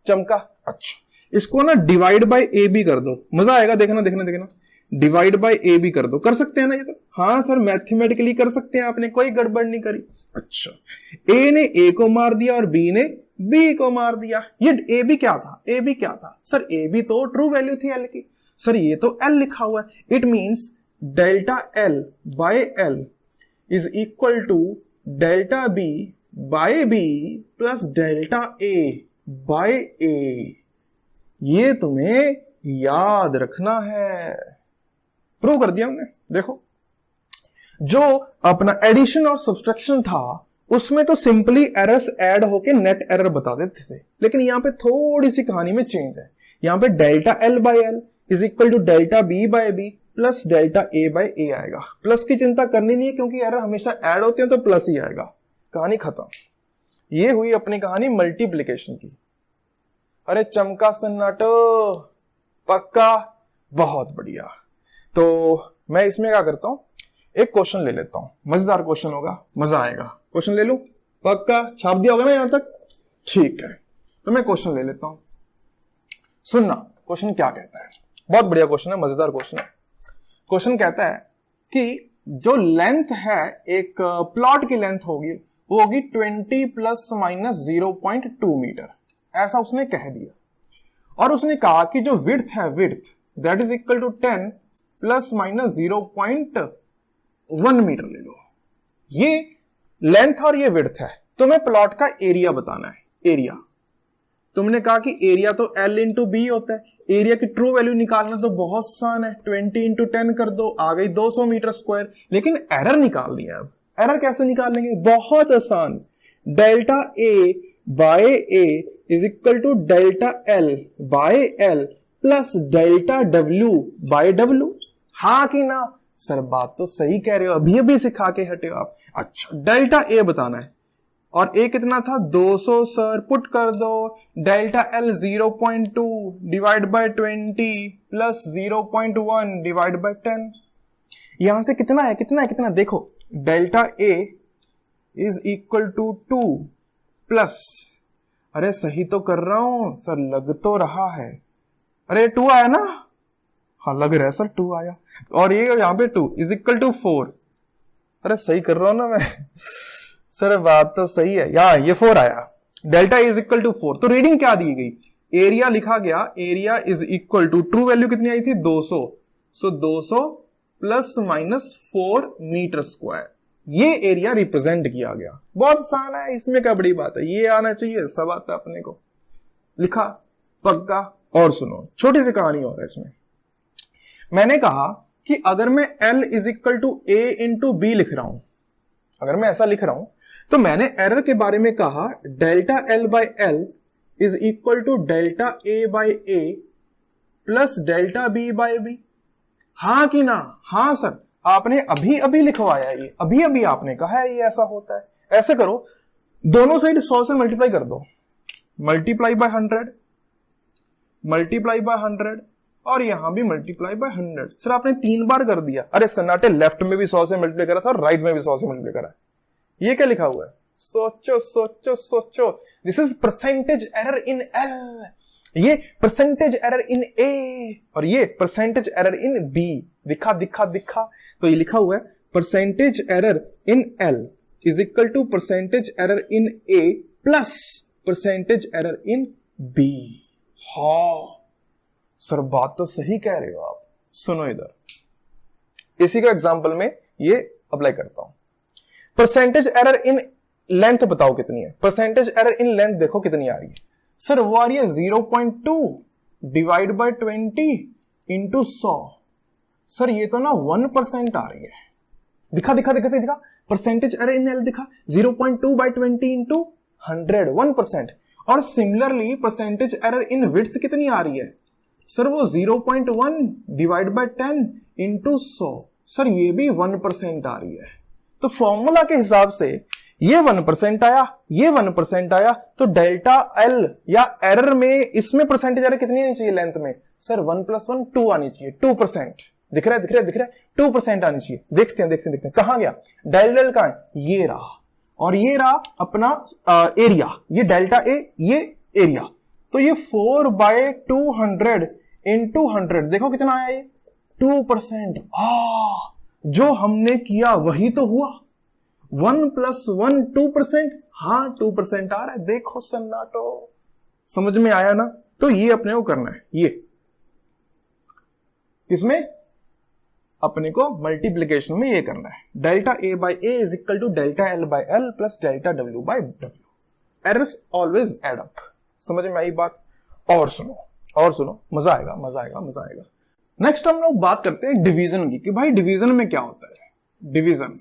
चमका? अच्छा, इसको ना डिवाइड बाय ए बी कर दो, मजा आएगा। देखना देखना देखना, डिवाइड बाय ए बी कर दो। कर सकते हैं ना ये तो? हाँ सर मैथमेटिकली कर सकते हैं, आपने कोई गड़बड़ नहीं करी। अच्छा, ए ने ए को मार दिया और बी ने बी को मार दिया। ये ए बी क्या था? ए बी क्या था सर? ए बी तो ट्रू वैल्यू थी एल की। सर ये तो एल लिखा हुआ है, it means delta L by L is equal to delta B by B plus delta A by A. ये तुम्हें याद रखना है। प्रूव कर दिया हमने। देखो, जो अपना एडिशन और सब्सट्रैक्शन था उसमें तो सिंपली एरर्स ऐड होके नेट एरर बता देते थे, लेकिन यहां पे थोड़ी सी कहानी में चेंज है। यहां पे delta L by L is equal to delta B by B plus delta A by A आएगा। प्लस की चिंता करनी नहीं है क्योंकि एरर हमेशा ऐड होते हैं तो प्लस ही आएगा। कहानी खत्म। ये हुई अपनी कहानी मल्टीप्लिकेशन की। अरे चमका सन्नाटो? पक्का? बहुत बढ़िया। तो मैं इसमें क्या करता हूं, एक क्वेश्चन ले लेता हूं, मजेदार क्वेश्चन होगा, मजा आएगा। क्वेश्चन ले लूं? पक्का? छाप दिया होगा ना यहां तक? ठीक है, तो मैं क्वेश्चन ले लेता हूं। सुनना क्वेश्चन क्या कहता है। बहुत बढ़िया क्वेश्चन है, मजेदार क्वेश्चन है। क्वेश्चन कहता है कि जो लेंथ है, एक प्लॉट की लेंथ होगी, वो होगी 20 प्लस माइनस 0.2 मीटर, ऐसा उसने कह दिया। और उसने कहा कि जो विड्थ है, width that is equal to 10 plus minus 0.1 metre ले लो। ये लेंथ और ये विड्थ है, तुम्हें प्लॉट का एरिया बताना है। एरिया तुमने कहा कि एरिया तो L इंटू बी होता है, एरिया की ट्रू वैल्यू निकालना तो बहुत आसान है, 20 इंटू 10 कर दो, आ गई 200 मीटर स्क्वायर। लेकिन एरर निकालनी है। अब एरर कैसे निकालेंगे? बहुत आसान, delta A by A is equal to delta L by L plus delta W by W. हाँ कि ना? सर बात तो सही कह रहे हो, अभी अभी सिखा के हटे हो आप। अच्छा, डेल्टा ए बताना है और ए कितना था? 200 सर, पुट कर दो। Delta L 0.2 divide by 20 plus 0.1 divide by 10। यहां से कितना है? कितना देखो, delta A is equal to 2 plus, अरे सही तो कर रहा हूं सर, लग तो रहा है, अरे 2 आया ना? हाँ लग रहा है सर 2 आया, और ये यहां पे 2 इज इक्वल टू 4, अरे सही कर रहा हूं ना मैं सर बात तो सही है, यहाँ ये 4 आया, डेल्टा इज इक्वल टू 4। तो रीडिंग क्या दी गई? एरिया लिखा गया, area is equal to, true value कितनी आई थी? 200, so 200 plus minus 4 metre square, ये एरिया रिप्रेजेंट किया गया। बहुत आसान है, इसमें क्या बड़ी बात है, ये आना चाहिए, सब आता है अपने को। लिखा पक्का। और सुनो, छोटी सी कहानी और है इसमें। मैंने कहा कि अगर मैं L is equal to A into B लिख रहा हूं, अगर मैं ऐसा लिख रहा हूं, तो मैंने एरर के बारे में कहा delta L by L is equal to delta A by A plus delta B by B. हाँ कि ना? हाँ सर, आपने अभी अभी लिखवाया, ये अभी अभी आपने कहा है ये ऐसा होता है। ऐसे करो, दोनों साइड 100 से मल्टीप्लाई कर दो, मल्टीप्लाई बाय 100, मल्टीप्लाई बाय 100, और यहां भी मल्टीप्लाई बाय 100। सर आपने 3 बार कर दिया। अरे सन्नाटे, लेफ्ट में भी 100 से मल्टीप्लाई करा था और राइट में भी 100 से मल्टीप्लाई करा। ये क्या लिखा हुआ है? सोचो सोचो सोचो, this is percentage error in L, ये परसेंटेज एरर इन ए, और ये परसेंटेज एरर इन बी। दिखा दिखा दिखा, तो ये लिखा हुआ है percentage error in L is equal to percentage error in A plus percentage error in B. हाँ सर बात तो सही कह रहे हो आप। सुनो इधर, इसी का एग्जांपल में ये अप्लाई करता हूं। परसेंटेज एरर इन लेंथ बताओ कितनी है? परसेंटेज एरर इन लेंथ देखो कितनी आ रही है सर, वो आ रही है 0.2 डिवाइड बाय 20 इंटू 100। सर ये तो ना 1% आ रही है। दिखा दिखा दिखा दिखा, परसेंटेज एरर इन एल दिखा, 0.2 बाय 20 इंटू 100, 1%। और सिमिलरली परसेंटेज एरर इन विड्थ कितनी आ रही है सर? वो 0.1 डिवाइड बाय 10 इंटू 100। सर ये भी 1% आ रही है। तो फॉर्मूला के हिसाब से ये 1% आया, ये 1% आया, तो डेल्टा एल या एरर में इसमें परसेंटेज एरर कितनी आनी चाहिए लेंथ में? सर 1 + 1 2 आनी चाहिए, 2%। दिख रहा है दिख रहा है दिख रहा है, 2% आनी चाहिए। देखते हैं देखते हैं देखते हैं, कहां गया डेल्टा एल? कहां है? ये रहा, और ये रहा अपना एरिया, ये डेल्टा ए, ये एरिया। तो ये 4/200 इंटू 100, देखो कितना आया ये? 2%। जो हमने किया वही तो हुआ, 1 + 1 2%। हाँ 2% आ रहा है, देखो सन्नाटो, समझ में आया ना? तो ये अपने को करना है, ये इसमें अपने को मल्टीप्लीकेशन में ये करना है, delta A by A is equal to delta L by L plus delta W by W. Errors always add up. समझ में आई बात? और सुनो, मजा आएगा मजा आएगा मजा आएगा। नेक्स्ट हम लोग बात करते हैं डिवीजन की, कि भाई डिवीजन में क्या होता है। डिवीजन,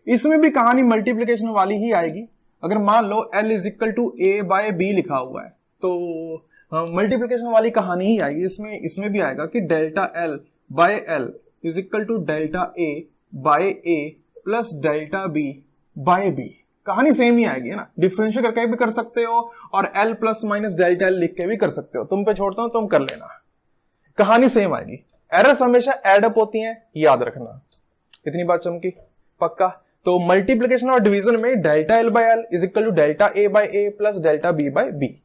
इसमें भी कहानी मल्टीप्लीकेशन वाली ही आएगी। अगर मान लो L is equal to A by B लिखा हुआ है, तो मल्टीप्लीकेशन वाली कहानी ही आएगी। इसमें भी आएगा कि delta L by L is equal to delta A by A plus delta B by B. कहानी सेम ही आएगी, है ना? डिफरेंशिएट करके भी कर सकते हो और L plus minus delta L लिख के भी कर सकते हो। तुम पे छोड़ता हूं, तुम कर लेना, कहानी सेम आएगी। एरर्स हमेशा एड अप होती हैं, याद रखना। इतनी बात चमकी? पक्का। तो मल्टीप्लीकेशन और डिवीजन में delta L by L is equal to delta A by A plus delta B by B.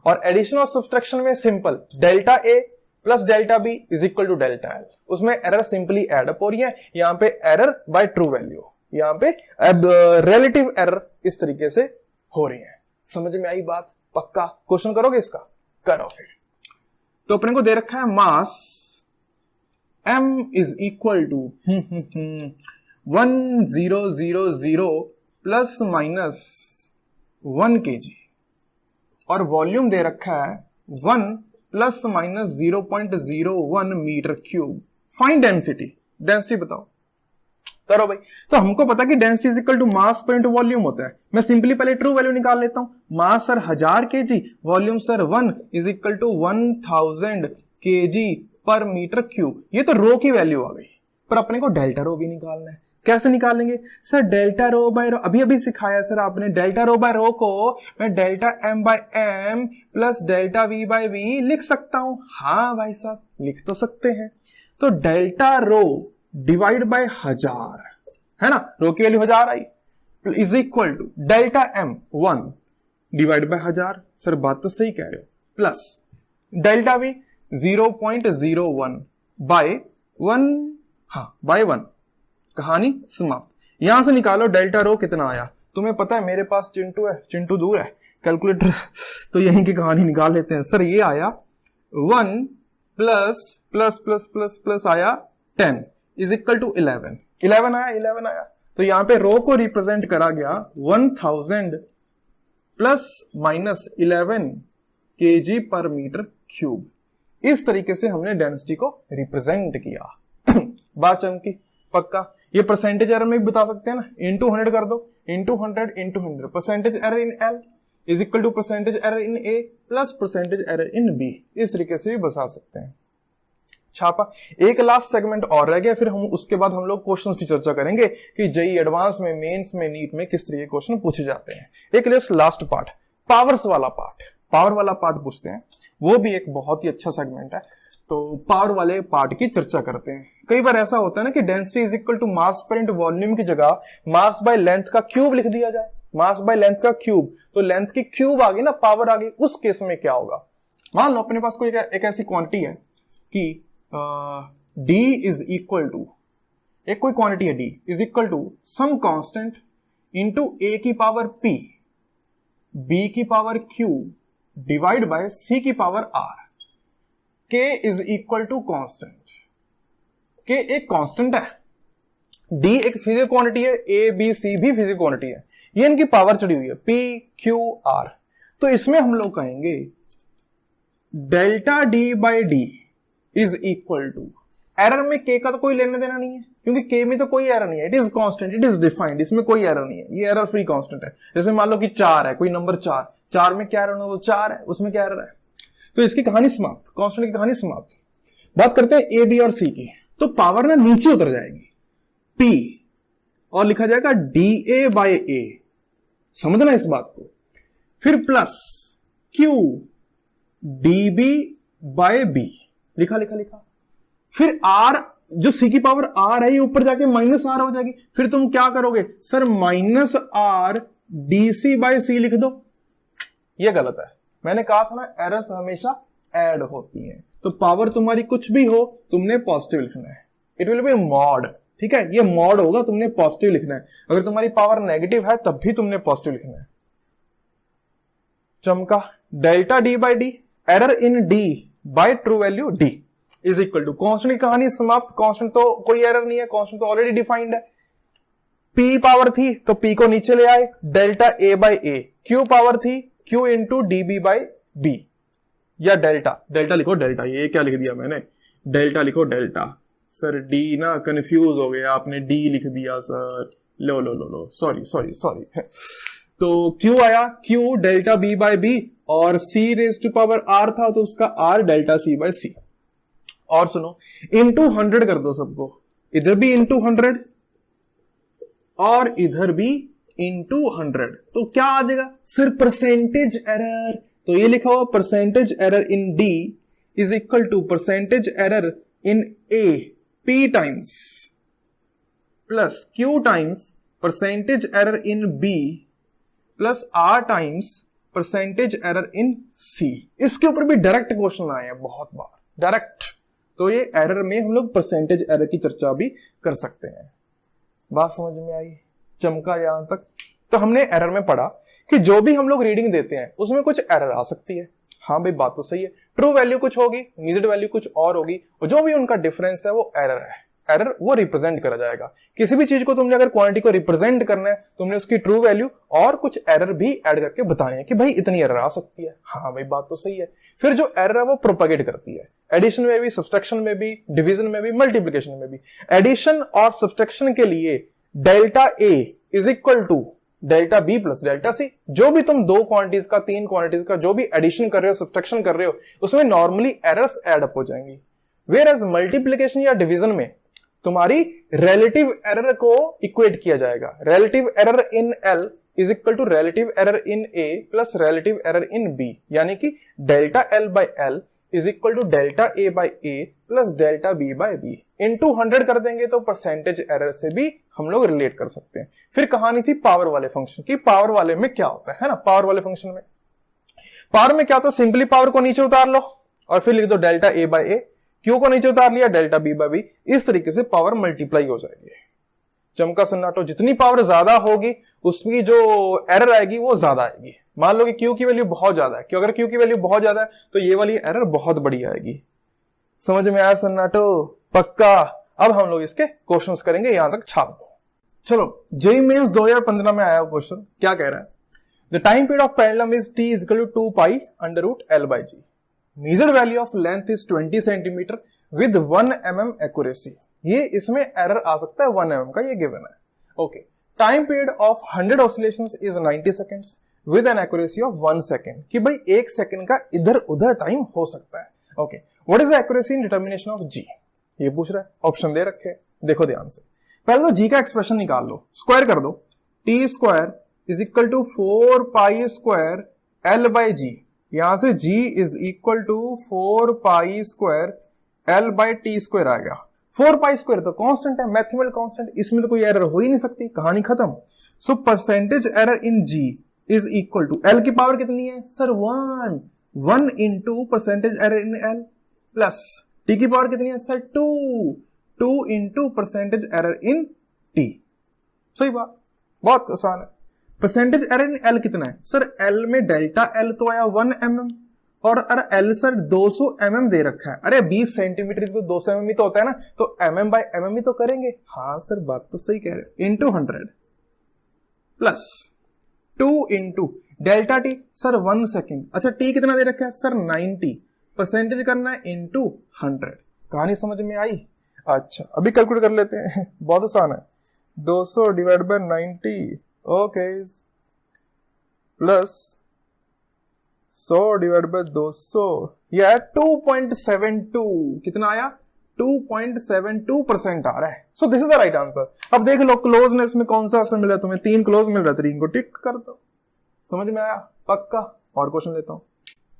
और एडिशन और सब्सट्रैक्शन में simple, delta A plus delta B is equal to delta L. उसमें error simply add up हो रही है, यहां पे error bye true value, यहां पे रिलेटिव एरर इस तरीके से हो रही है। समझ में आई बात? पक्का। क्वेश्चन करोगे इसका? करो फिर। तो अपने को दे रखा है mass m is equal to 1000 plus minus 1 kg और वॉल्यूम दे रखा है 1 plus minus 0.01 metre cube. Find density, density बताओ। करो भाई। तो हमको पता कि density is equal to mass per into volume होता है। मैं सिंपली पहले ट्रू वैल्यू निकाल लेता हूं। Mass sir 1000 kg, volume sir 1 is equal to 1000 kg पर मीटर क्यूब। ये तो रो की वैल्यू आ गई, पर अपने को डेल्टा रो भी निकालना है। कैसे निकालेंगे सर? डेल्टा रो बाय रो अभी अभी सिखाया सर आपने। डेल्टा रो बाय रो को मैं delta M by M plus delta V by V लिख सकता हूं। हाँ भाई साहब, लिख तो सकते हैं। तो डेल्टा रो डिवाइड बाय 1000 है ना, रो की वैल्यू 1000 आई, is equal to delta M 1 divide by 1000। Sir बात तो सही कह रहे हो, प्लस डेल्टा वी 0.01 बाय 1, हाँ बाय 1। कहानी समाप्त। यहां से निकालो डेल्टा रो कितना आया। तुम्हें पता है मेरे पास चिंटू है, चिंटू दूर है कैलकुलेटर, तो यहीं की कहानी निकाल लेते हैं। सर ये आया 1 plus plus plus plus plus आया 10 इज इक्वल टू 11। 11 आया। तो यहां पे रो को रिप्रेजेंट करा गया 1000 प्लस माइनस 11 kg पर मीटर क्यूब। इस तरीके से हमने डेंसिटी को रिप्रेजेंट किया। बात चमकी पक्का। ये परसेंटेज एरर में भी बता सकते हैं ना, इंटू 100 कर दो, into 100 percentage error in L is equal to percentage error in A plus percentage error in B. इस तरीके से भी बता सकते हैं। छापा। एक लास्ट सेगमेंट और रह गया, फिर हम उसके बाद हम लोग क्वेश्चंस की चर्चा करेंगे कि जेईई एडवांस में, मेंस में, नीट में किस तरीके के क्वेश्चन पूछे जाते हैं। एक लास्ट पार्ट, पावर्स वाला पार्ट, पावर वाला पार्ट पूछते हैं। वो भी एक बहुत ही अच्छा सेगमेंट है, तो पावर वाले पार्ट की चर्चा करते हैं। कई बार ऐसा होता है ना कि density is equal to mass per into volume की जगह मास बाय लेंथ का क्यूब लिख दिया जाए। मास बाय लेंथ का क्यूब, तो लेंथ की क्यूब आ गई ना, पावर आ गई। उस केस में क्या होगा? मान लो अपने पास कोई एक ऐसी क्वांटिटी है कि d इज इक्वल टू, एक कोई क्वांटिटी है d is equal to some constant into a की पावर p, b की power q divide by c की power r। k is equal to constant. k एक कांस्टेंट है, d एक physical quantity है, a b c भी physical quantity है। ये इनकी पावर चढ़ी हुई है p q r। तो इसमें हम लोग कहेंगे delta d by d is equal to, error में k का तो कोई लेने देना नहीं है क्योंकि k में तो कोई एरर नहीं है, it is constant, it is defined, इसमें कोई एरर नहीं है, ये एरर फ्री कांस्टेंट है। जैसे मान लो कि 4 है, कोई नंबर 4 में क्या एरर है? 4 है, उसमें क्या एरर है? तो इसकी कहानी समाप्त, कांस्टेंट की कहानी समाप्त। बात करते हैं ए बी और सी की। तो पावर ना नीचे उतर जाएगी, p और लिखा जाएगा da बाय a, समझना इस बात को। फिर plus q db by b, लिखा। फिर r, जो c की पावर r है, ये ऊपर जाके माइनस r हो जाएगी। फिर तुम क्या करोगे? Sir minus r dc by c लिख दो। ये गलत है। मैंने कहा था ना, एरर्स हमेशा ऐड होती हैं। तो पावर तुम्हारी कुछ भी हो, तुमने पॉजिटिव लिखना है। इट विल बी मॉड, ठीक है, ये मॉड होगा, तुमने पॉजिटिव लिखना है। अगर तुम्हारी पावर नेगेटिव है तब भी तुमने पॉजिटिव लिखना है। चमका। Delta D by D, error in D by true value D is equal to, constant की कहानी समाप्त। कांस्टेंट तो कोई एरर नहीं है, कांस्टेंट तो ऑलरेडी डिफाइंड है। p पावर थी तो p को नीचे ले आए, delta a by a। q power थी, q into db by b, या डेल्टा लिखो, डेल्टा, ये क्या लिख दिया मैंने, डेल्टा लिखो, डेल्टा। सर d ना कंफ्यूज हो गया, आपने d लिख दिया सर, लो, सॉरी। तो q आया, q delta b by b, और c raise to power r था तो उसका r delta c by c। और सुनो, इंटू 100 कर दो सबको, इधर भी इंटू 100 और इधर भी इंटू 100, तो क्या आ जाएगा सर? Percentage error. तो ये लिखा हुआ percentage error in D is equal to percentage error in A P times plus Q times percentage error in B plus R times percentage error in C। इसके ऊपर भी डायरेक्ट क्वेश्चन आए हैं बहुत बार, डायरेक्ट। तो ये एरर में हम लोग परसेंटेज एरर की चर्चा भी कर सकते हैं। बात समझ में आई? चमका यहां तक? तो हमने एरर में पढ़ा कि जो भी हम लोग रीडिंग देते हैं उसमें कुछ एरर आ सकती है। हाँ भाई, बात तो सही है। ट्रू वैल्यू कुछ होगी, नीडेड वैल्यू कुछ और होगी, और जो भी उनका डिफरेंस है वो एरर है। एरर वो रिप्रेजेंट करा जाएगा। किसी भी चीज को तुमने अगर क्वांटिटी को रिप्रेजेंट करना है, तुमने उसकी ट्रू वैल्यू और कुछ एरर भी ऐड करके बतानी है कि भाई इतनी एरर आ सकती है। हाँ भाई बात तो सही है। फिर जो एरर है वो प्रोपेगेट करती है, एडिशन में भी, सब्सट्रैक्शन में भी, डिवीजन में भी, मल्टीप्लिकेशन में भी। एडिशन और सब्सट्रैक्शन के लिए delta A is equal to delta B plus delta C. जो भी तुम दो क्वांटिटीज का, तीन क्वांटिटीज का जो भी एडिशन कर रहे हो, सब्सट्रैक्शन कर रहे हो, उसमें नॉर्मली एरर्स ऐड अप हो जाएंगी। वेयर एज मल्टीप्लिकेशन या डिवीजन में तुम्हारी रिलेटिव एरर को इक्वेट किया जाएगा। Relative error in L is equal to relative error in A plus relative error in B, यानी कि delta L by L is equal to delta A by A plus delta B by B. Into 100 कर देंगे तो percentage error से भी हम लोग relate कर सकते हैं। फिर कहानी थी पावर वाले फंक्शन की। पावर वाले में क्या होता है ना, पावर वाले फंक्शन में, पावर में क्या होता है, सिंपली पावर को नीचे उतार लो और फिर लिख दो delta A by A, Q को नीचे उतार लिया डेल्टा बी बाई बी। इस तरीके से पावर मल्टीप्लाई हो जाएगी। चमका सन्नाटो, जितनी पावर ज्यादा होगी उसकी जो एरर आएगी वो ज्यादा आएगी। मान लो कि क्यू की वैल्यू बहुत ज्यादा है, क्यों अगर क्यू की वैल्यू बहुत ज्यादा है तो ये वाली एरर बहुत बड़ी आएगी। समझ में आया सन्नाटो? पक्का। अब हम लोग इसके क्वेश्चंस करेंगे, यहां तक छाप दो। चलो, जेईई मेंस 2015 में आया क्वेश्चन, क्या कह रहा है? The time period of pendulum is T is equal to 2 pi under root L by G. Measured value of length is 20 centimetre with 1 mm accuracy. ये इसमें एरर आ सकता है 1 mm का, ये गिवन है। Okay, time period of 100 oscillations is 90 seconds with an accuracy of 1 second, कि भाई 1 second का इधर उधर टाइम हो सकता है। Okay, what is the accuracy in determination of g? ये पूछ रहा है, ऑप्शन दे रखे हैं, देखो ध्यान से। पहले तो जी का एक्सप्रेशन निकाल लो, स्क्वायर कर दो। T square is equal to 4 pi square L by g. यहां से g is equal to 4 pi square L by T square आएगा। 4 पाई स्क्वायर तो कांस्टेंट है, मैथमेटिकल कांस्टेंट, इसमें तो कोई एरर हो ही नहीं सकती, कहानी खत्म। So percentage error in g is equal to, L की पावर कितनी है sir? 1 into percentage error in L plus T की पावर कितनी है sir? 2 into percentage error in T. सही बात, बहुत आसान है। परसेंटेज एरर इन एल कितना है सर? एल में डेल्टा एल तो आया 1 mm और अरे एल सर 200 mm दे रखा है। अरे 20 सेंटीमीटर इसको 200 mm ही तो होता है ना, तो mm बाय mm ही तो करेंगे। हाँ सर बात तो सही कह रहे, into 100 plus 2 into delta T sir 1 second. अच्छा टी कितना दे रखा है सर? 90। परसेंटेज करना है इंटू 100। कहानी समझ में आई? अच्छा अभी कैलकुलेट कर लेते हैं बहुत आसान है। 200 divide by 90 okay plus 100 divide by 200, यह 2.72। कितना आया? 2.72% आ रहा है। सो this is the right answer. अब देख लो क्लोजनेस में कौन सा आंसर मिला तुम्हें? 3 क्लोज मिल रहा है, 3 को टिक कर दो। समझ में आया? पक्का। और क्वेश्चन लेता हूं,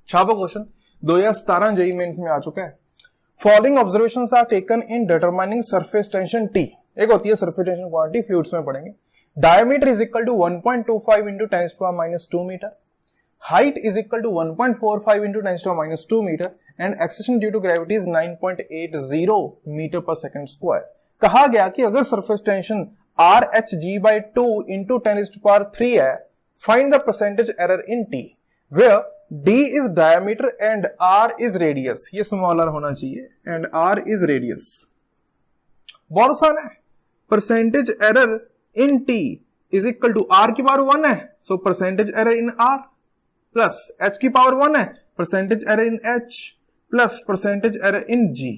छापो क्वेश्चन 2017 जेईई मेंस में आ चुका है। Following observations are taken in determining surface tension T. एक होती है सरफेस टेंशन क्वांटिटी, फ्लूइड्स में पढ़ेंगे। Diameter is equal to 1.25 into 10⁻² metre, height is equal to 1.45 into 10⁻² metre and acceleration due to gravity is 9.80 metre per second square. कहा गया कि अगर surface tension RHG/2 into 10⁻³ है, find the percentage error in T where D is diameter and R is radius। ये smaller होना चाहिए, and R is radius। बहुत आसान है। Percentage error in T is equal to R की power 1 है, so percentage error in R plus H की power 1 है, percentage error in H plus percentage error in G।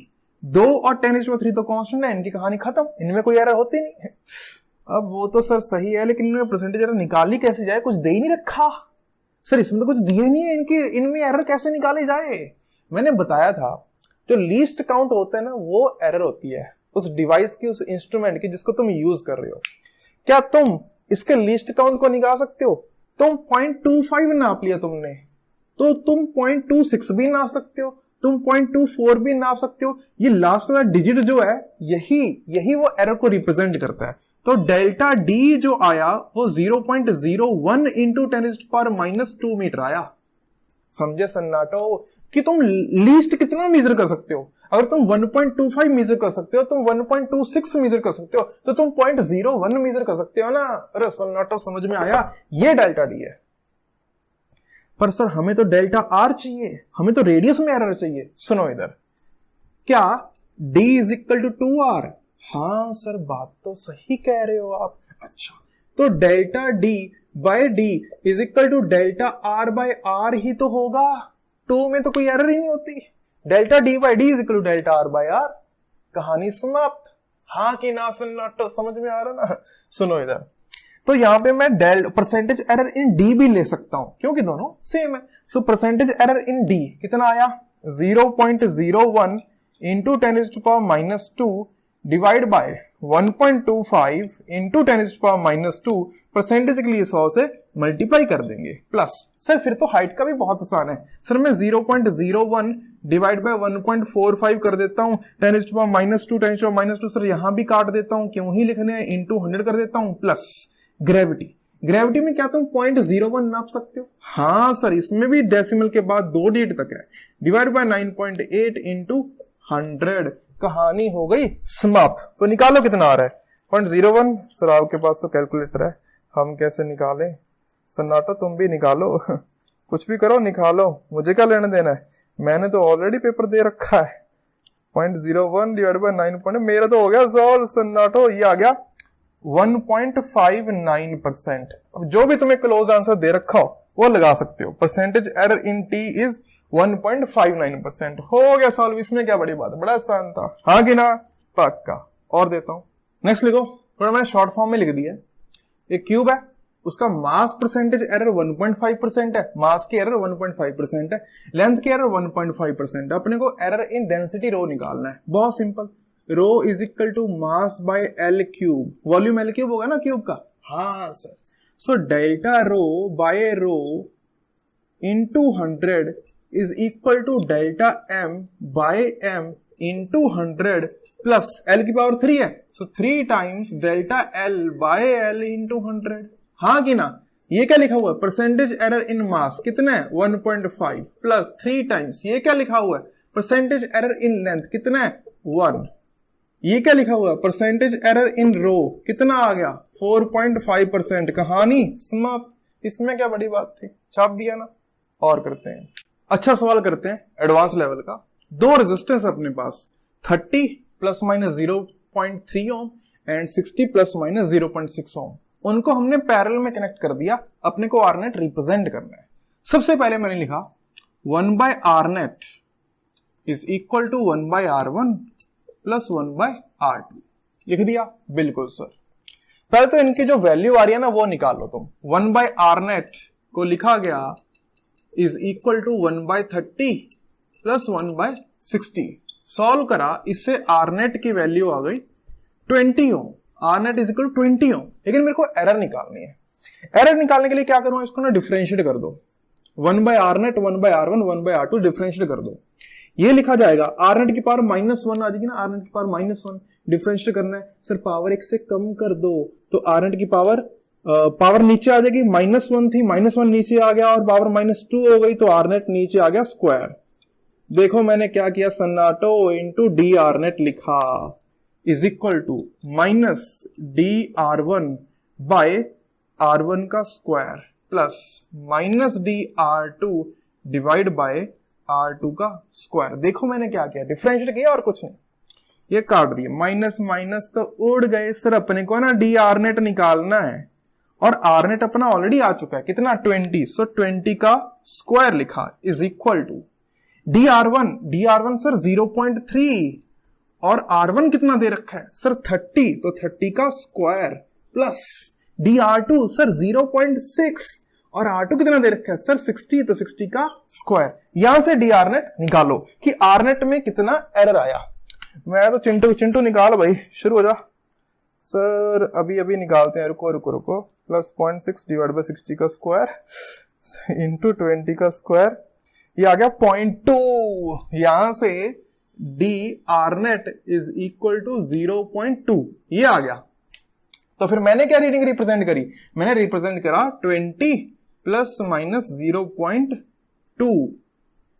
2 और 10⁻³ तो कांस्टेंट है, इनकी कहानी खत्म, इनमें कोई एरर होती नहीं है। अब वो तो सर सही है, लेकिन इनमें परसेंटेज एरर निकाली कैसे जाए? कुछ दे ही नहीं रखा सर, इसमें तो कुछ दिया नहीं है, इनमें एरर कैसे निकाली जाए? मैंने बताया था जो लीस्ट काउंट होता है ना, वो एरर होती है उस डिवाइस की, उस इंस्ट्रूमेंट की जिसको तुम यूज कर रहे हो। क्या तुम इसके लीस्ट काउंट को निकाल सकते हो? तुम 0.25 नाप लिया तुमने, तो तुम 0.26 भी नाप सकते हो, तुम 0.24 भी नाप सकते हो। ये लास्ट वाला डिजिट जो है यही वो एरर को रिप्रेजेंट करता है। तो डेल्टा डी जो आया वो 0.01 इंटू 10⁻² मीटर आया। समझे सन्नाटो? कि तुम लीस्ट कितना मेजर कर सकते हो? अगर तुम 1.25 मेजर कर सकते हो, तुम 1.26 मेजर कर सकते हो, तो तुम 0.01 मेजर कर सकते हो ना। अरे सन्नाटो समझ में आया? ये डेल्टा डी है। पर सर हमें तो डेल्टा आर चाहिए, हमें तो रेडियस में एरर चाहिए। सुनो इधर, क्या d is equal to 2r, हाँ सर बात तो सही कह रहे हो आप। अच्छा तो delta D by D is equal to delta R by R ही तो होगा, टू में तो कोई एरर ही नहीं होती। Delta D by D is equal to delta R by R, कहानी समाप्त। हाँ कि ना सन्नाटो, समझ में आ रहा ना? सुनो इधर, तो यहां पे मैं परसेंटेज एरर इन डी भी ले सकता हूं क्योंकि दोनों सेम है। सो परसेंटेज एरर इन डी कितना आया 0.01 into 10⁻⁻2 divide by 1.25 into 10⁻⁻2, percentage के लिए 100 से मल्टीप्लाई कर देंगे प्लस। सर फिर तो हाइट का भी बहुत आसान है सर, मैं 0.01 डिवाइड बाय 1.45 कर देता हूं 10⁻⁻2 10⁻⁻2, सर यहां भी काट देता हूं, क्यों ही लिखने हैं, इंटू 100 कर देता हूं प्लस ग्रेविटी। ग्रेविटी में क्या तुम 0.01 नाप सकते हो? हाँ सर इसमें भी डेसिमल के बाद 2 डिजिट तक है, डिवाइड बाय 9.8 इंटू 100, कहानी हो गई समाप्त। तो निकालो कितना आ रहा है 0.01। सर आपके पास तो कैलकुलेटर है, हम कैसे निकालें? सन्नाटो तुम भी निकालो कुछ भी करो निकालो, मुझे क्या लेना देना है, मैंने तो ऑलरेडी पेपर दे रखा है। 0.01 डिवाइड बाय 9, मेरा तो हो गया सॉल्व सन्नाटो, ये आ गया 1.59%। अब जो भी तुम्हें क्लोज आंसर दे रखा हो वो लगा सकते हो। Percentage error in T is 1.59%। हो गया सॉल्व, इसमें क्या बड़ी बात है, बड़ा आसान था। हाँ कि ना? पक्का। और देता हूं, नेक्स्ट लिखो, थोड़ा मैंने शॉर्ट फॉर्म में लिख दिया। एक क्यूब है, उसका मास परसेंटेज एरर 1.5% है, मास की एरर 1.5% है, लेंथ की एरर 1.5%। अपने को एरर इन डेंसिटी रो निकालना है, बहुत simple. Rho is equal to mass by L cube, volume L cube होगा ना क्यूब का। हाँ sir, so delta rho by rho into 100 is equal to delta M by M into 100 plus L की power 3 है, so 3 times delta L by L into 100। हाँ कि ना? ये क्या लिखा हुआ है, परसेंटेज एरर इन मास कितना है 1.5 प्लस 3 टाइम्स, ये क्या लिखा हुआ है, परसेंटेज एरर इन लेंथ कितना है 1। ये क्या लिखा हुआ है, परसेंटेज एरर इन रो कितना आ गया 4.5%, कहानी समाप्त। इसमें क्या बड़ी बात थी, छाप दिया ना। और करते हैं, अच्छा सवाल करते हैं एडवांस लेवल का। 2 रेजिस्टेंस अपने पास, 30 plus minus 0.3 ohm and 60 plus minus 0.6 ओम, उनको हमने पैरेलल में कनेक्ट कर दिया, अपने को आर नेट रिप्रेजेंट करना है। सबसे पहले मैंने लिखा 1 by R net is equal to 1 by R1 plus 1 by R2, लिख दिया। बिल्कुल सर, पहले तो इनकी जो वैल्यू आ रही है ना वो निकाल लो तुम। 1 बाय आर नेट को लिखा गया is equal to 1 by 30 plus 1 by 60, solve करा, इससे आर नेट की वैल्यू आ गई 20 ohm, R net is equal to 20 ohm. लेकिन मेरे को एरर निकालनी है, एरर निकालने के लिए क्या करूं, इसको ना डिफरेंशिएट कर दो, 1 by R net 1 by R1 1 by R2 differentiate कर दो। ये लिखा जाएगा आर नेट की पावर -1 आ जाएगी ना, आर नेट की पावर -1, डिफरेंशिएट करना है। सर पावर 1 से कम कर दो तो आर नेट की पावर नीचे आ जाएगी, -1 थी, -1 नीचे आ गया और पावर -2 हो गई, तो आर नेट नीचे आ गया स्क्वायर। देखो मैंने क्या किया, सन्नाटो इंटू डी आर नेट लिखा is equal to -DR1 by R1 का square plus -DR2 divide by R2 का स्क्वायर। देखो मैंने क्या किया, डिफरेंशिएट किया और कुछ नहीं, ये काट दिए, माइनस माइनस तो उड़ गए। सर अपने को ना डी आर नेट निकालना है और आर नेट अपना ऑलरेडी आ चुका है, कितना 20, सो 20 का स्क्वायर लिखा is equal to D R one sir 0.3 और R1 कितना दे रखा है सर 30, तो 30 का स्क्वायर प्लस DR2 सर 0.6 और R2 कितना दे रखा है सर 60, तो 60 का स्क्वायर। यहां से डी आर नेट निकालो कि आर नेट में कितना एरर आया। मैं तो चिंटू निकालो भाई, शुरू हो जा। सर अभी निकालते हैं, रुको प्लस 0.6 डिवाइड बाय 60 का स्क्वायर इंटू 20 का स्क्वायर, ये आ गया 0.2। यहां से D R net is equal to 0.2, ये आ गया। तो फिर मैंने क्या रीडिंग रिप्रेजेंट करी, मैंने रिप्रेजेंट करा 20 प्लस माइनस 0.2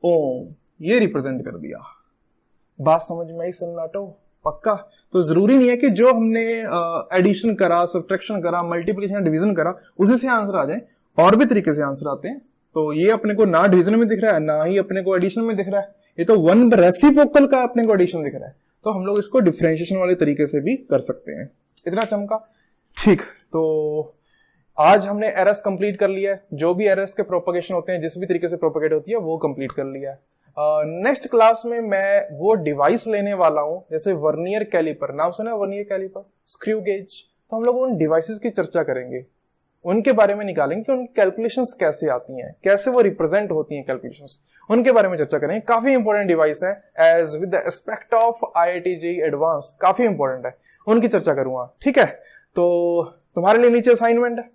ओम, ये रिप्रेजेंट कर दिया। बात समझ में आई सन्नाटो? पक्का? तो जरूरी नहीं है कि जो हमने एडिशन करा, सब्ट्रैक्शन करा, मल्टीप्लिकेशन, डिवीजन करा उसी से आंसर आ जाए, और भी तरीके से आंसर आते हैं। तो ये अपने को ना डिवीजन में दिख रहा है ना ही अपने को एडिशन में दिख रहा है, ये तो वन रेसिप्रोकल का अपने को एडिशन दिख रहा है। तो हम लोग इसको डिफरेंशिएशन वाले तरीके से भी कर सकते हैं। इतना चमका, ठीक। तो आज हमने एरर्स कंप्लीट कर लिया है, जो भी एरर्स के प्रोपगेशन होते हैं, जिस भी तरीके से प्रोपगेट होती है वो कंप्लीट कर लिया है। नेक्स्ट क्लास में मैं वो डिवाइस लेने वाला हूं, जैसे वर्नियर कैलिपर, नाम सुना है वर्नियर कैलिपर, स्क्रू गेज। तो हम लोग उन डिवाइसेस की चर्चा करेंगे, उनके बारे में निकालेंगे कि उनकी कैलकुलेशंस कैसे आती हैं, कैसे वो रिप्रेजेंट होती हैं कैलकुलेशंस, उनके बारे में चर्चा करेंगे। काफी इंपॉर्टेंट डिवाइस है, as with the aspect of IIT JEE advance, काफी इंपॉर्टेंट है, उनकी चर्चा करूंगा। ठीक है, तो तुम्हारे लिए नीचे असाइनमेंट है,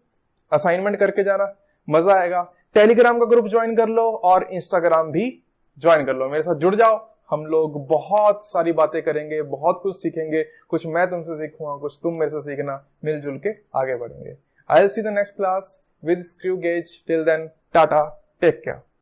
असाइनमेंट करके जाना, मजा आएगा। टेलीग्राम का ग्रुप ज्वाइन कर लो और इंस्टाग्राम भी ज्वाइन कर लो, मेरे साथ जुड़ जाओ। हम लोग बहुत सारी बातें करेंगे, बहुत कुछ सीखेंगे, कुछ मैं तुमसे सीखूंगा, कुछ तुम मेरे से सीखना, मिलजुल के आगे बढ़ेंगे। I'll see you in the next class with screw gauge. Till then, tata, take care.